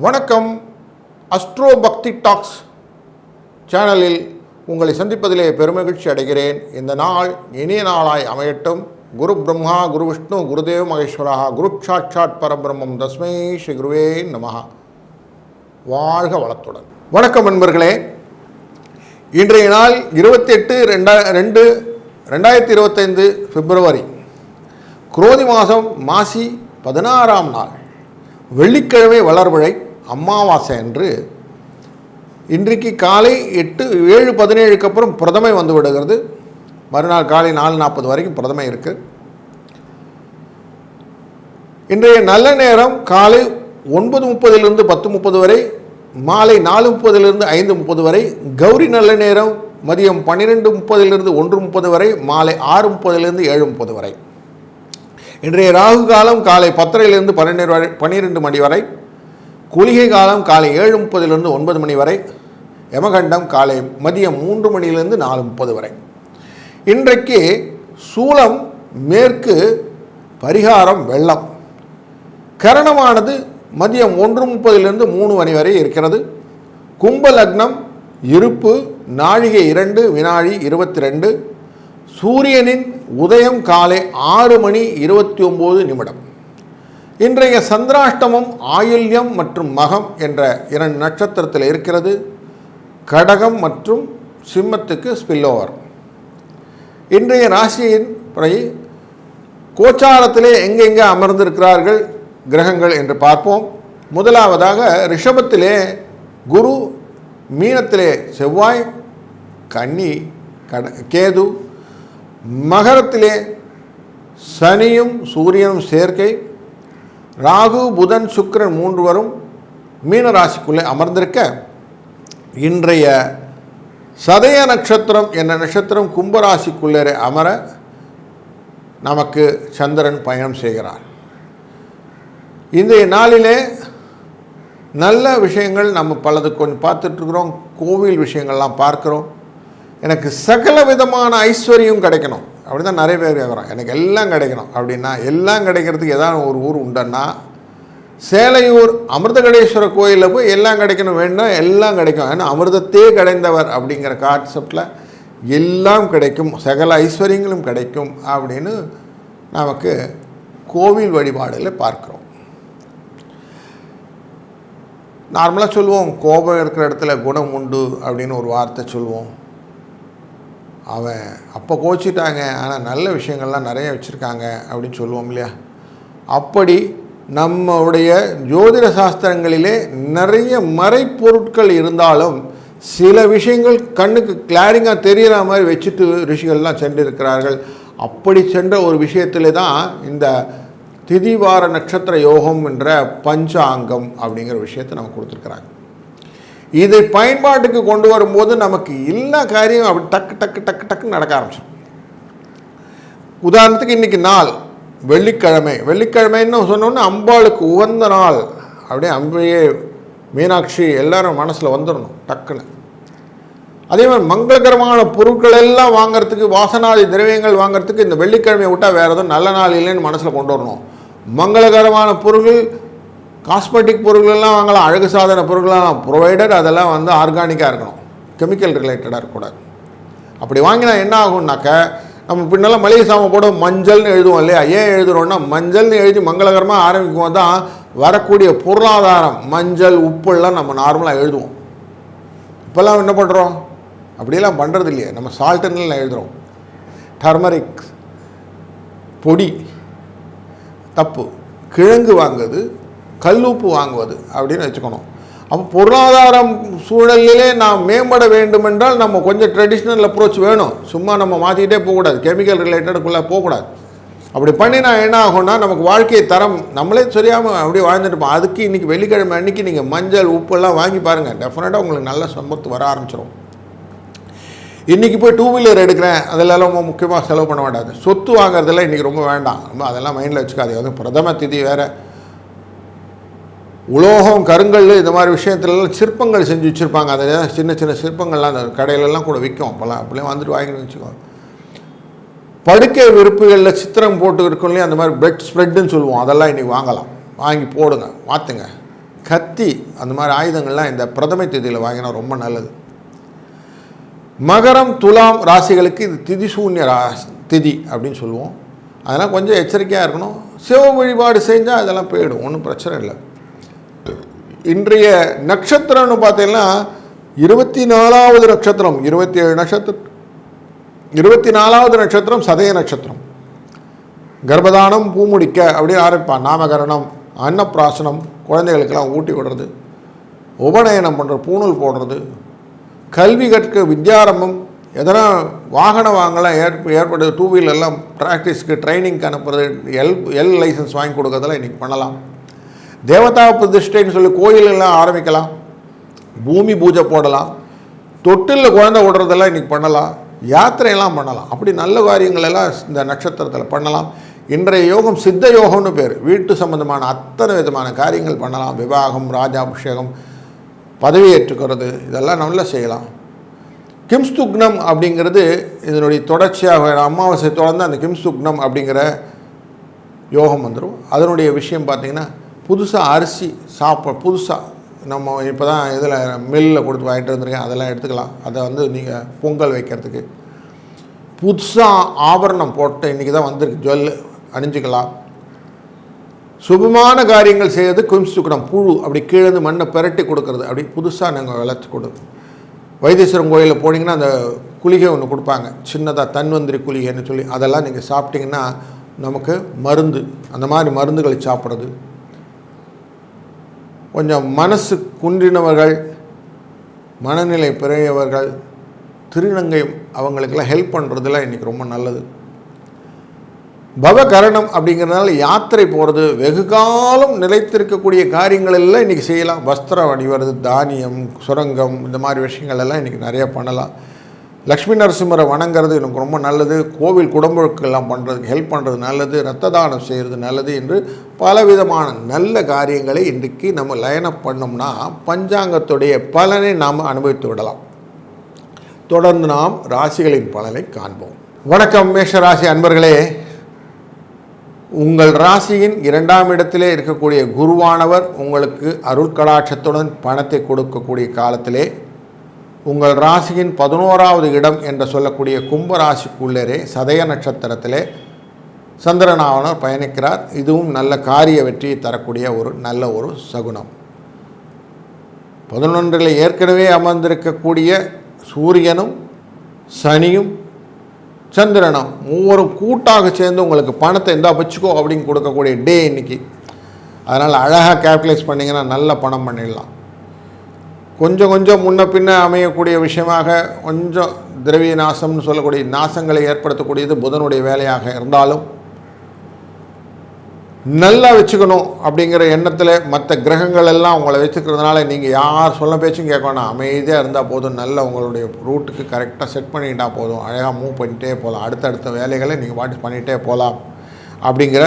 வணக்கம். அஸ்ட்ரோ பக்தி டாக்ஸ் சேனலில் உங்களை சந்திப்பதிலே பெருமகிழ்ச்சி அடைகிறேன். இந்த நாள் இனிய நாளாய் அமையட்டும். குரு பிரம்மா, குரு விஷ்ணு, குருதேவ மகேஸ்வரா, குரு சாட்சாத் பரபிரம்மம் தஸ்மை ஸ்ரீ குருவே நமஹ. வாழ்க வளத்துடன். வணக்கம் நண்பர்களே. இன்றைய நாள் 28/2/2025 பிப்ரவரி, குரோதி மாதம் மாசி 16ஆம் நாள், வெள்ளிக்கிழமை வளர்பிறை அமாவாசை அன்று. இன்றைக்கு காலை 7:17க்கு அப்புறம் பிரதமை வந்து விடுகிறது. மறுநாள் காலை 4:40 வரைக்கும் பிரதமை இருக்கு. இன்றைய நல்ல நேரம் காலை 9:30 10:30 வரை, மாலை 4:30 5:30 வரை. கௌரி நல்ல நேரம் மதியம் 12:30 1:30 வரை, மாலை 6:30 7:30 வரை. இன்றைய ராகு காலம் காலை 10:30 12 மணி வரை. குளிகை காலம் காலை 7:30 9 மணி வரை. யமகண்டம் காலை மதியம் 3 மணியிலிருந்து 4:30 வரை. இன்றைக்கு சூலம் மேற்கு, பரிகாரம் வெள்ளம். கரணமானது மதியம் 1:30 3 மணி வரை இருக்கிறது. கும்ப லக்னம், இருப்பு, நாழிகை 2 வினாடி 22. சூரியனின் உதயம் காலை 6:29. இன்றைய சந்திராஷ்டமம் ஆயில்யம் மற்றும் மகம் என்ற 2 நட்சத்திரத்தில் இருக்கிறது. கடகம் மற்றும் சிம்மத்துக்கு ஸ்பில்லோவர். இன்றைய ராசியின் படி கோச்சாரத்திலே எங்கெங்கே அமர்ந்திருக்கிறார்கள் கிரகங்கள் என்று பார்ப்போம். முதலாவதாக ரிஷபத்திலே குரு, மீனத்திலே செவ்வாய், கன்னி கேது, மகரத்திலே சனியும் சூரியனும் சேர்க்கை, ராகு புதன் சுக்கிரன் 3 வரும் மீன ராசிக்குள்ளே அமர்ந்திருக்க, இன்றைய சதய நட்சத்திரம் என்ற நட்சத்திரம் கும்பராசிக்குள்ளே அமர நமக்கு சந்திரன் பயணம் செய்கிறார். இன்றைய நாளிலே நல்ல விஷயங்கள் நம்ம பலது கொஞ்சம் பார்த்துட்ருக்குறோம். கோவில் விஷயங்கள்லாம் பார்க்குறோம். எனக்கு சகல விதமான ஐஸ்வர்யம் கிடைக்கணும் அப்படி தான் நிறைய பேர் கேட்குறோம். எனக்கு எல்லாம் கிடைக்கணும் அப்படின்னா, எல்லாம் கிடைக்கிறதுக்கு ஏதாவது ஒரு ஊர் உண்டுன்னா, சேலையூர் அமிர்தகடேஸ்வரர் கோயிலில் போய் எல்லாம் கிடைக்கணும் வேணும்னா எல்லாம் கிடைக்கும். ஏன்னா அமிர்தத்தே கிடைந்தவர் அப்படிங்கிற கான்செப்டில் எல்லாம் கிடைக்கும், சகல ஐஸ்வர்யங்களும் கிடைக்கும் அப்படின்னு நமக்கு கோவில் வழிபாடுகளை பார்க்குறோம். நார்மலாக சொல்லுவோம், கோபம் இருக்கிற இடத்துல குணம் உண்டு அப்படின்னு ஒரு வார்த்தை சொல்லுவோம். அவன் அப்போ கோச்சிட்டாங்க, ஆனால் நல்ல விஷயங்கள்லாம் நிறைய வச்சுருக்காங்க அப்படின்னு சொல்லுவோம் இல்லையா? அப்படி நம்முடைய ஜோதிட சாஸ்திரங்களிலே நிறைய மறைப்பொருட்கள் இருந்தாலும் சில விஷயங்கள் கண்ணுக்கு கிளாரிங்காக தெரிகிற மாதிரி வச்சுட்டு ரிஷிகள்லாம் சென்றிருக்கிறார்கள். அப்படி சென்ற ஒரு விஷயத்திலே தான் இந்த திதிவார நட்சத்திர யோகம் என்ற பஞ்சாங்கம் அப்படிங்கிற விஷயத்தை நம்ம கொடுத்துருக்குறாங்க. இதை பயன்பாட்டுக்கு கொண்டு வரும்போது நமக்கு எல்லா காரியம் அப்படி டக்கு டக்கு டக்கு டக்குன்னு நடக்க ஆரம்பிச்சோம். உதாரணத்துக்கு இன்றைக்கி நாள் வெள்ளிக்கிழமைன்னு சொன்னோன்னா அம்பாளுக்கு உகந்த நாள். அப்படியே அம்பையே மீனாட்சி எல்லாரும் மனசில் வந்துடணும் டக்குன்னு. அதே மாதிரி மங்களகரமான பொருட்கள் எல்லாம் வாங்கிறதுக்கு, வாசனாதி திரவியங்கள் வாங்கிறதுக்கு இந்த வெள்ளிக்கிழமையை விட்டால் வேறு எதுவும் நல்ல நாள் இல்லைன்னு மனசில் கொண்டு வரணும். மங்களகரமான பொருட்கள், காஸ்மெட்டிக் பொருட்களெல்லாம் வாங்கலாம், அழகு சாதன பொருட்கள்லாம் ப்ரொவைடட் அதெல்லாம் ஆர்கானிக்காக இருக்கணும், கெமிக்கல் ரிலேட்டடாக இருக்கக்கூடாது. அப்படி வாங்கினா என்ன ஆகும்னாக்க, நம்ம பின்னெல்லாம் மளிகை சாமான் போட மஞ்சள்னு எழுதுவோம் இல்லையா? ஏன் எழுதுகிறோன்னா, மஞ்சள்னு எழுதி மங்களகரமாக ஆரம்பிக்கும் தான் வரக்கூடிய பொருளாதாரம் மஞ்சள் உப்புலாம் நம்ம நார்மலாக எழுதுவோம். இப்போல்லாம் என்ன பண்ணுறோம்? அப்படியெல்லாம் பண்ணுறது இல்லையே. நம்ம சால்ட்டுன்னு எழுதுகிறோம். டர்மரிக் பொடி தப்பு, கிழங்கு வாங்குவது, கல்லுப்பு வாங்குவது அப்படின்னு வச்சுக்கணும். அப்போ பொருளாதாரம் சூழலிலே நாம் மேம்பட வேண்டும் என்றால் நம்ம கொஞ்சம் ட்ரெடிஷ்னல் அப்ரோச் வேணும். சும்மா நம்ம மாற்றிக்கிட்டே போகக்கூடாது, கெமிக்கல் ரிலேட்டடுக்குள்ளே போகக்கூடாது. அப்படி பண்ணினா என்ன ஆகும்னா, நமக்கு வாழ்க்கை தரம் நம்மளே சரியாமல் அப்படியே வாழ்ந்துட்டுப்போம். அதுக்கு இன்றைக்கி வெள்ளிக்கிழமை அன்றைக்கி நீங்கள் மஞ்சள் உப்பெல்லாம் வாங்கி பாருங்கள், டெஃபினட்டாக உங்களுக்கு நல்ல சம்பத்து வர ஆரம்பிச்சிடும். இன்றைக்கி போய் 2 வீலர் எடுக்கிறேன், அதெல்லாம் ரொம்ப முக்கியமாக செலவு பண்ண மாட்டாது. சொத்து வாங்குறதெல்லாம் இன்றைக்கி ரொம்ப வேண்டாம், ரொம்ப அதெல்லாம் மைண்டில் வச்சுக்காது. அதுவும் பிரதம திதி வேறு, உலோகம் கருங்கல் இந்த மாதிரி விஷயத்துலலாம் சிற்பங்கள் செஞ்சு வச்சுருப்பாங்க. அதில் சின்ன சின்ன சிற்பங்கள்லாம் அந்த கடையிலலாம் கூட விற்கும். அப்போல்லாம் அப்படிலாம் வந்துட்டு வாங்கிட்டு வச்சுக்கோங்க. படுக்கை விருப்புகளில் சித்திரம் போட்டு இருக்கும் இல்லையா, அந்த மாதிரி பெட் ஸ்ப்ரெட்டுன்னு சொல்லுவோம், அதெல்லாம் இன்றைக்கி வாங்கலாம். வாங்கி போடுங்க, மாற்றுங்க. கத்தி அந்த மாதிரி ஆயுதங்கள்லாம் இந்த பிரதமை திதியில் வாங்கினா ரொம்ப நல்லது. மகரம் துலாம் ராசிகளுக்கு இது திதிசூன்ய திதி அப்படின்னு சொல்லுவோம். அதெல்லாம் கொஞ்சம் எச்சரிக்கையாக இருக்கணும். சிவ வழிபாடு செஞ்சால் அதெல்லாம் போயிடும், ஒன்றும் பிரச்சனை இல்லை. இன்றைய நட்சத்திரம்னு பார்த்தீங்கன்னா 24வது நட்சத்திரம், 27 நட்சத்திரம், 24வது நட்சத்திரம் சதய நட்சத்திரம். கர்ப்பதானம், பூமுடிக்க அப்படியே ஆரம்பிப்பான். நாமகரணம், அன்னப்பிராசனம், குழந்தைகளுக்கெல்லாம் ஊட்டி விடுறது, உபநயனம் பண்ணுறது, பூணூல் போடுறது, கல்வி கற்க வித்யாரம்பம், எதனா வாகனம் வாங்கலாம் ஏற்படுது, 2 வீலர்லாம் ப்ராக்டிஸ்க்கு ட்ரைனிங்க்கு அனுப்புறது, எல் லைசன்ஸ் வாங்கி கொடுக்கறதெல்லாம் இன்றைக்கி பண்ணலாம். தேவதா பிரதிஷ்டைன்னு சொல்லி கோயிலெல்லாம் ஆரம்பிக்கலாம். பூமி பூஜை போடலாம். தொட்டிலில் குழந்தை விடுறதெல்லாம் இன்றைக்கி பண்ணலாம். யாத்திரையெல்லாம் பண்ணலாம். அப்படி நல்ல காரியங்கள் எல்லாம் இந்த நட்சத்திரத்தில் பண்ணலாம். இன்றைய யோகம் சித்த யோகம்னு பேர். வீட்டு சம்பந்தமான அத்தனை விதமான காரியங்கள் பண்ணலாம். விவாகம், ராஜாபிஷேகம், பதவி ஏற்றுக்கிறது, இதெல்லாம் நல்லா செய்யலாம். கிம்ஸ்துக்னம் அப்படிங்கிறது இதனுடைய தொடர்ச்சியாக அமாவாசை தொடர்ந்து அந்த கிம்ஸ்துக்னம் அப்படிங்கிற யோகம் வந்துடும். அதனுடைய விஷயம் பார்த்திங்கன்னா, புதுசாக அரிசி புதுசாக நம்ம இப்போ தான் இதில் மில்லில் கொடுத்து வாங்கிட்டு வந்துருக்கேன், அதெல்லாம் எடுத்துக்கலாம். அதை வந்து நீங்கள் பொங்கல் வைக்கிறதுக்கு புதுசாக ஆபரணம் போட்டு இன்றைக்கி தான் வந்திருக்கு, ஜுவல் அணிஞ்சிக்கலாம். சுபமான காரியங்கள் செய்கிறது கிம்ஸ்துக்னம். புழு அப்படி கீழே மண்ணை பெரட்டி கொடுக்கறது, அப்படி புதுசாக நாங்கள் வளர்த்து கொடுக்கும். வைத்தீஸ்வரன் கோயிலில் போனீங்கன்னா அந்த குளிகை ஒன்று கொடுப்பாங்க, சின்னதாக தன்வந்திரி குளிகைன்னு சொல்லி. அதெல்லாம் நீங்கள் சாப்பிட்டிங்கன்னா நமக்கு மருந்து, அந்த மாதிரி மருந்துகளை சாப்பிட்றது. கொஞ்சம் மனசு குன்றினவர்கள், மனநிலை பிறையவர்கள், திருநங்கை, அவங்களுக்கெல்லாம் ஹெல்ப் பண்ணுறதுலாம் இன்றைக்கி ரொம்ப நல்லது. பவகரணம் அப்படிங்கிறதுனால யாத்திரை போகிறது, வெகு காலம் நிலைத்திருக்கக்கூடிய காரியங்கள் எல்லாம் இன்றைக்கி செய்யலாம். வஸ்திரம் அணிவது, தானியம், சுரங்கம், இந்த மாதிரி விஷயங்கள் எல்லாம் இன்றைக்கி நிறையா பண்ணலாம். லக்ஷ்மி நரசிம்மரை வணங்குறது எனக்கு ரொம்ப நல்லது. கோவில் குடமுழுக்கெல்லாம் பண்ணுறதுக்கு ஹெல்ப் பண்ணுறது நல்லது. இரத்த தானம் செய்கிறது நல்லது என்று பலவிதமான நல்ல காரியங்களை இன்றைக்கு நம்ம லைனப் பண்ணோம்னா பஞ்சாங்கத்துடைய பலனை நாம் அனுபவித்து விடலாம். தொடர்ந்து நாம் ராசிகளின் பலனை காண்போம். வணக்கம் மேஷ ராசி அன்பர்களே. உங்கள் ராசியின் 2ஆம் இடத்திலே இருக்கக்கூடிய குருவானவர் உங்களுக்கு அருள் கடாட்சத்துடன் பணத்தை கொடுக்கக்கூடிய காலத்திலே உங்கள் ராசியின் 11வது இடம் என்று சொல்லக்கூடிய கும்பராசிக்குள்ளரே சதய நட்சத்திரத்திலே சந்திரனாவனர் பயணிக்கிறார். இதுவும் நல்ல காரிய வெற்றியை தரக்கூடிய ஒரு நல்ல ஒரு சகுனம். 11ல் ஏற்கனவே அமர்ந்திருக்கக்கூடிய சூரியனும் சனியும் சந்திரனும் மூவரும் கூட்டாக சேர்ந்து உங்களுக்கு பணத்தை எந்தா வச்சுக்கோ அப்படின்னு கொடுக்கக்கூடிய டே இன்றைக்கி. அதனால் அழகாக கேபிட்டலைஸ் பண்ணிங்கன்னா நல்ல பணம் பண்ணிடலாம். கொஞ்சம் கொஞ்சம் முன்ன பின்ன அமையக்கூடிய விஷயமாக கொஞ்சம் திரவிய நாசம்னு சொல்லக்கூடிய நாசங்களை ஏற்படுத்தக்கூடியது புதனுடைய வேலையாக இருந்தாலும் நல்லா வச்சுக்கணும் அப்படிங்கிற எண்ணத்தில் மற்ற கிரகங்கள் எல்லாம் உங்களை வச்சுக்கிறதுனால நீங்கள் யார் சொல்ல பேச்சும் கேட்கணும், அமைதியாக இருந்தால் போதும். நல்ல உங்களுடைய ரூட்டுக்கு கரெக்டாக செட் பண்ணிக்கிட்டால் போதும். அழகாக மூவ் பண்ணிகிட்டே போகலாம். அடுத்தடுத்த வேலைகளை நீங்கள் வாட்டி பண்ணிகிட்டே போகலாம் அப்படிங்கிற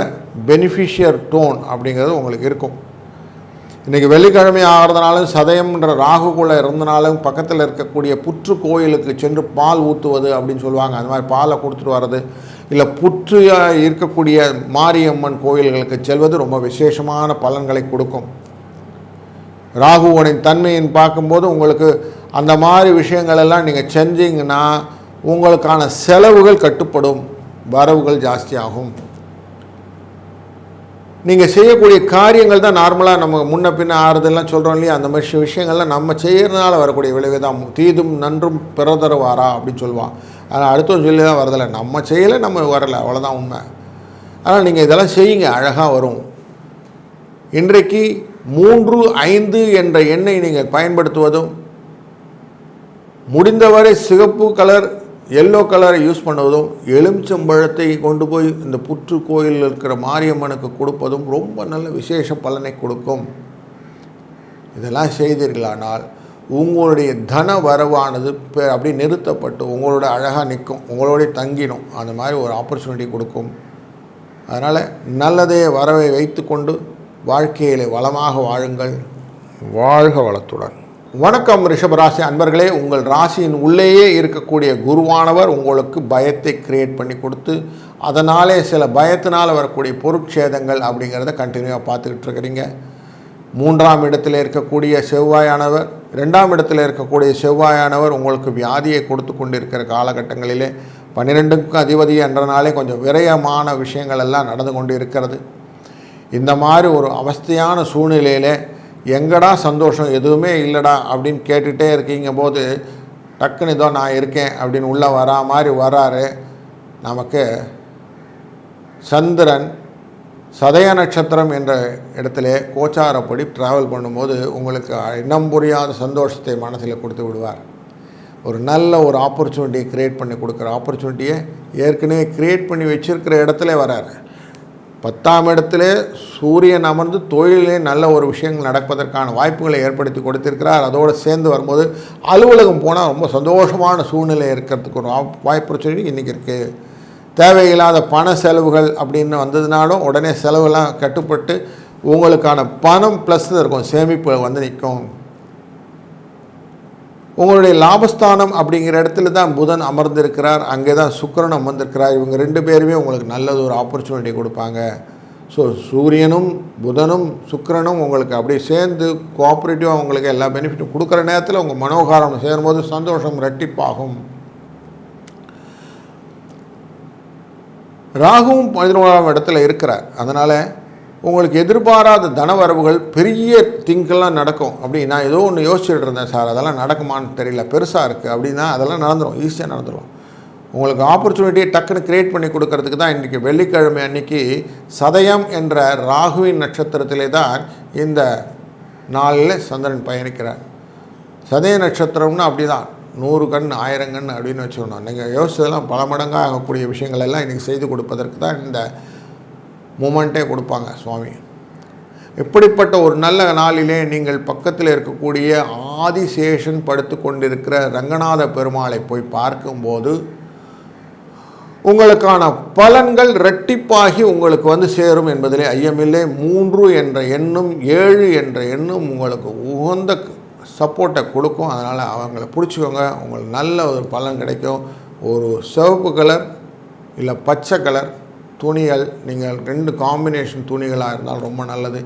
பெனிஃபிஷியர் டோன் அப்படிங்கிறது உங்களுக்கு இருக்கும். இன்றைக்கி வெள்ளிக்கிழமை ஆகிறதுனாலும் சதயம்ன்ற ராகுக்குள்ளே இருந்தனாலும் பக்கத்தில் இருக்கக்கூடிய புற்று கோயிலுக்கு சென்று பால் ஊற்றுவது அப்படின்னு சொல்லுவாங்க. அந்த மாதிரி பாலை கொடுத்துட்டு வர்றது, இல்லை புற்று இருக்கக்கூடிய மாரியம்மன் கோயில்களுக்கு செல்வது ரொம்ப விசேஷமான பலன்களை கொடுக்கும். ராகுவனின் தன்மையின் பார்க்கும்போது உங்களுக்கு அந்த மாதிரி விஷயங்கள் எல்லாம் நீங்கள் செஞ்சீங்கன்னா உங்களுக்கான செலவுகள் கட்டுப்படும், வரவுகள் ஜாஸ்தியாகும். நீங்கள் செய்யக்கூடிய காரியங்கள் தான் நார்மலாக நம்ம முன்ன பின்ன ஆறுதெல்லாம் சொல்கிறோம் இல்லையா, அந்த மாதிரி விஷயங்கள்லாம் நம்ம செய்கிறதுனால வரக்கூடிய விளைவு தான். தீதும் நன்றும் பிறதருவாரா அப்படின்னு சொல்லுவான். ஆனால் அடுத்தவங்க சொல்லி தான் வரதில்லை, நம்ம செய்யலை, நம்ம வரலை, அவ்வளோதான் உண்மை. ஆனால் நீங்கள் இதெல்லாம் செய்யுங்க, அழகாக வரும். இன்றைக்கு 3, 5 என்ற எண்ணை நீங்கள் பயன்படுத்துவதும், முடிந்தவரை சிகப்பு கலர், எல்லோ கலரை யூஸ் பண்ணுவதும், எலுமிச்சம்பழத்தை கொண்டு போய் இந்த புற்று கோயிலில் இருக்கிற மாரியம்மனுக்கு கொடுப்பதும் ரொம்ப நல்ல விசேஷ பலனை கொடுக்கும். இதெல்லாம் செய்தீர்களானால் உங்களுடைய தன வரவானது அப்படி நிறுத்தப்பட்டு உங்களோட அழகாக நிற்கும், உங்களோட தங்கிடும். அந்த மாதிரி ஒரு ஆப்பர்ச்சுனிட்டி கொடுக்கும். அதனால் நல்லதே வரவை வைத்து கொண்டு வாழ்க்கையிலே வளமாக வாழுங்கள். வாழ்க வளத்துடன். வணக்கம் ரிஷபராசி அன்பர்களே. உங்கள் ராசியின் உள்ளேயே இருக்கக்கூடிய குருவானவர் உங்களுக்கு பயத்தை கிரியேட் பண்ணி கொடுத்து அதனாலே சில பயத்தினால் வரக்கூடிய பொருட்சேதங்கள் அப்படிங்கிறத கண்டினியூவாக பார்த்துக்கிட்டு இருக்கிறீங்க. மூன்றாம் இடத்தில் இருக்கக்கூடிய செவ்வாயானவர், 2ஆம் இடத்தில் இருக்கக்கூடிய செவ்வாயானவர் உங்களுக்கு வியாதியை கொடுத்து கொண்டிருக்கிற காலகட்டங்களிலே 12க்கும் அதிபதி என்றனாலே கொஞ்சம் விரயமான விஷயங்கள் எல்லாம் நடந்து கொண்டு இருக்கிறது. இந்த மாதிரி ஒரு அவஸ்தையான சூழ்நிலையில் எங்கடா சந்தோஷம், எதுவுமே இல்லைடா அப்படின்னு கேட்டுகிட்டே இருக்கீங்க போது டக்குன்னு இதோ நான் இருக்கேன் அப்படின்னு உள்ளே வரா மாதிரி வராரு. நமக்கு சந்திரன் சதய நட்சத்திரம் என்ற இடத்துல கோச்சாரப்படி ட்ராவல் பண்ணும்போது உங்களுக்கு இனம் புரியாத சந்தோஷத்தை மனசில் கொடுத்து விடுவார். ஒரு நல்ல ஒரு ஆப்பர்ச்சுனிட்டியை க்ரியேட் பண்ணி கொடுக்குற ஆப்பர்ச்சுனிட்டியை ஏற்கனவே க்ரியேட் பண்ணி வச்சுருக்கிற இடத்துல வரார். 10ஆம் இடத்துல சூரியன் அமர்ந்து தொழிலே நல்ல ஒரு விஷயங்கள் நடப்பதற்கான வாய்ப்புகளை ஏற்படுத்தி கொடுத்திருக்கிறார். அதோடு சேர்ந்து வரும்போது அலுவலகம் போனால் ரொம்ப சந்தோஷமான சூழ்நிலை இருக்கிறதுக்கு ஒரு ஆப்பர்ச்சுனிட்டி இன்றைக்கி இருக்குது. தேவையில்லாத பண செலவுகள் அப்படின்னு வந்ததுனாலும் உடனே செலவுலாம் கட்டுப்பட்டு உங்களுக்கான பணம் ப்ளஸ் இருக்கும், சேமிப்பு வந்து நிற்கும். உங்களுடைய லாபஸ்தானம் அப்படிங்கிற இடத்துல தான் புதன் அமர்ந்திருக்கிறார், அங்கே தான் சுக்கிரன் அமர்ந்திருக்கிறார். இவங்க 2 பேருமே உங்களுக்கு நல்லது ஒரு ஆப்பர்ச்சுனிட்டி கொடுப்பாங்க. ஸோ சூரியனும் புதனும் சுக்கிரனும் உங்களுக்கு அப்படியே சேர்ந்து கோஆப்ரேட்டிவாக உங்களுக்கு எல்லா பெனிஃபிட்டும் கொடுக்குற நேரத்தில் உங்கள் மனோகாரம் சேரும்போது சந்தோஷம் ரெட்டிப்பாகும். ராகுவும் 11ஆம் இடத்துல இருக்கிறார். அதனால் உங்களுக்கு எதிர்பாராத தனவரவுகள் பெரிய திங்கெல்லாம் நடக்கும். அப்படி நான் ஏதோ ஒன்று யோசிச்சுட்டு இருந்தேன் சார், அதெல்லாம் நடக்குமான்னு தெரியல, பெருசாக இருக்குது அப்படின்னா அதெல்லாம் நடந்துடும், ஈஸியாக நடந்துடும். உங்களுக்கு ஆப்பர்ச்சுனிட்டியை டக்குன்னு க்ரியேட் பண்ணி கொடுக்கறதுக்கு தான் இன்றைக்கி வெள்ளிக்கிழமை அன்றைக்கி சதயம் என்ற ராகுவின் நட்சத்திரத்திலே தான் இந்த நாளில் சந்திரன் பயணிக்கிறார். சதய நட்சத்திரம்னு அப்படி தான் 100 கண் 1000 கண் அப்படின்னு வச்சுக்கணும். நீங்கள் யோசிச்சதெல்லாம் பல மடங்காக ஆகக்கூடிய விஷயங்கள் எல்லாம் இன்றைக்கி செய்து கொடுப்பதற்கு தான் இந்த மூமெண்ட்டே கொடுப்பாங்க சுவாமி. இப்படிப்பட்ட ஒரு நல்ல நாளிலே நீங்கள் பக்கத்தில் இருக்கக்கூடிய ஆதிசேஷன் படுத்து கொண்டிருக்கிற ரங்கநாத பெருமாளை போய் பார்க்கும்போது உங்களுக்கான பலன்கள் இரட்டிப்பாகி உங்களுக்கு வந்து சேரும் என்பதிலே ஐயமில்லை. 3 என்ற எண்ணும் 7 என்ற எண்ணும் உங்களுக்கு உகந்த சப்போர்ட்டை கொடுக்கும். அதனால் அவங்கள பிடிச்சிக்கோங்க, உங்களுக்கு நல்ல ஒரு பலன் கிடைக்கும். ஒரு சிவப்பு கலர் இல்லை பச்சை கலர் துணிகள், நீங்கள் 2 காம்பினேஷன் துணிகளாக இருந்தால் ரொம்ப நல்லது.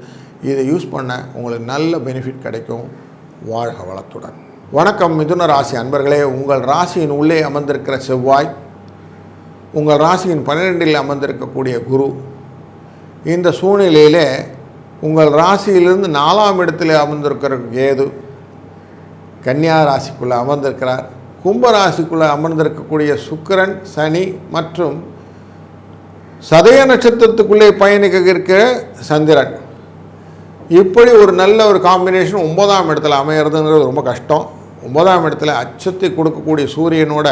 இதை யூஸ் பண்ண உங்களுக்கு நல்ல பெனிஃபிட் கிடைக்கும். வாழ்க வளத்துடன். வணக்கம் மிதுன ராசி அன்பர்களே. உங்கள் ராசியின் உள்ளே அமர்ந்திருக்கிற செவ்வாய், உங்கள் ராசியின் 12இல் அமர்ந்திருக்கக்கூடிய குரு, இந்த சூழ்நிலையிலே உங்கள் ராசியிலிருந்து 4ஆம் இடத்தில் அமர்ந்திருக்கிற கேது கன்னியா ராசிக்குள்ளே அமர்ந்திருக்கிறார். கும்ப ராசிக்குள்ளே அமர்ந்திருக்கக்கூடிய சுக்கிரன், சனி மற்றும் சதய நட்சத்திரத்துக்குள்ளே பயணிக்க இருக்கிற சந்திரன், இப்படி ஒரு நல்ல ஒரு காம்பினேஷன் 9ஆம் இடத்துல அமையிறதுங்கிறது ரொம்ப கஷ்டம். 9ஆம் இடத்துல அச்சத்தை கொடுக்கக்கூடிய சூரியனோட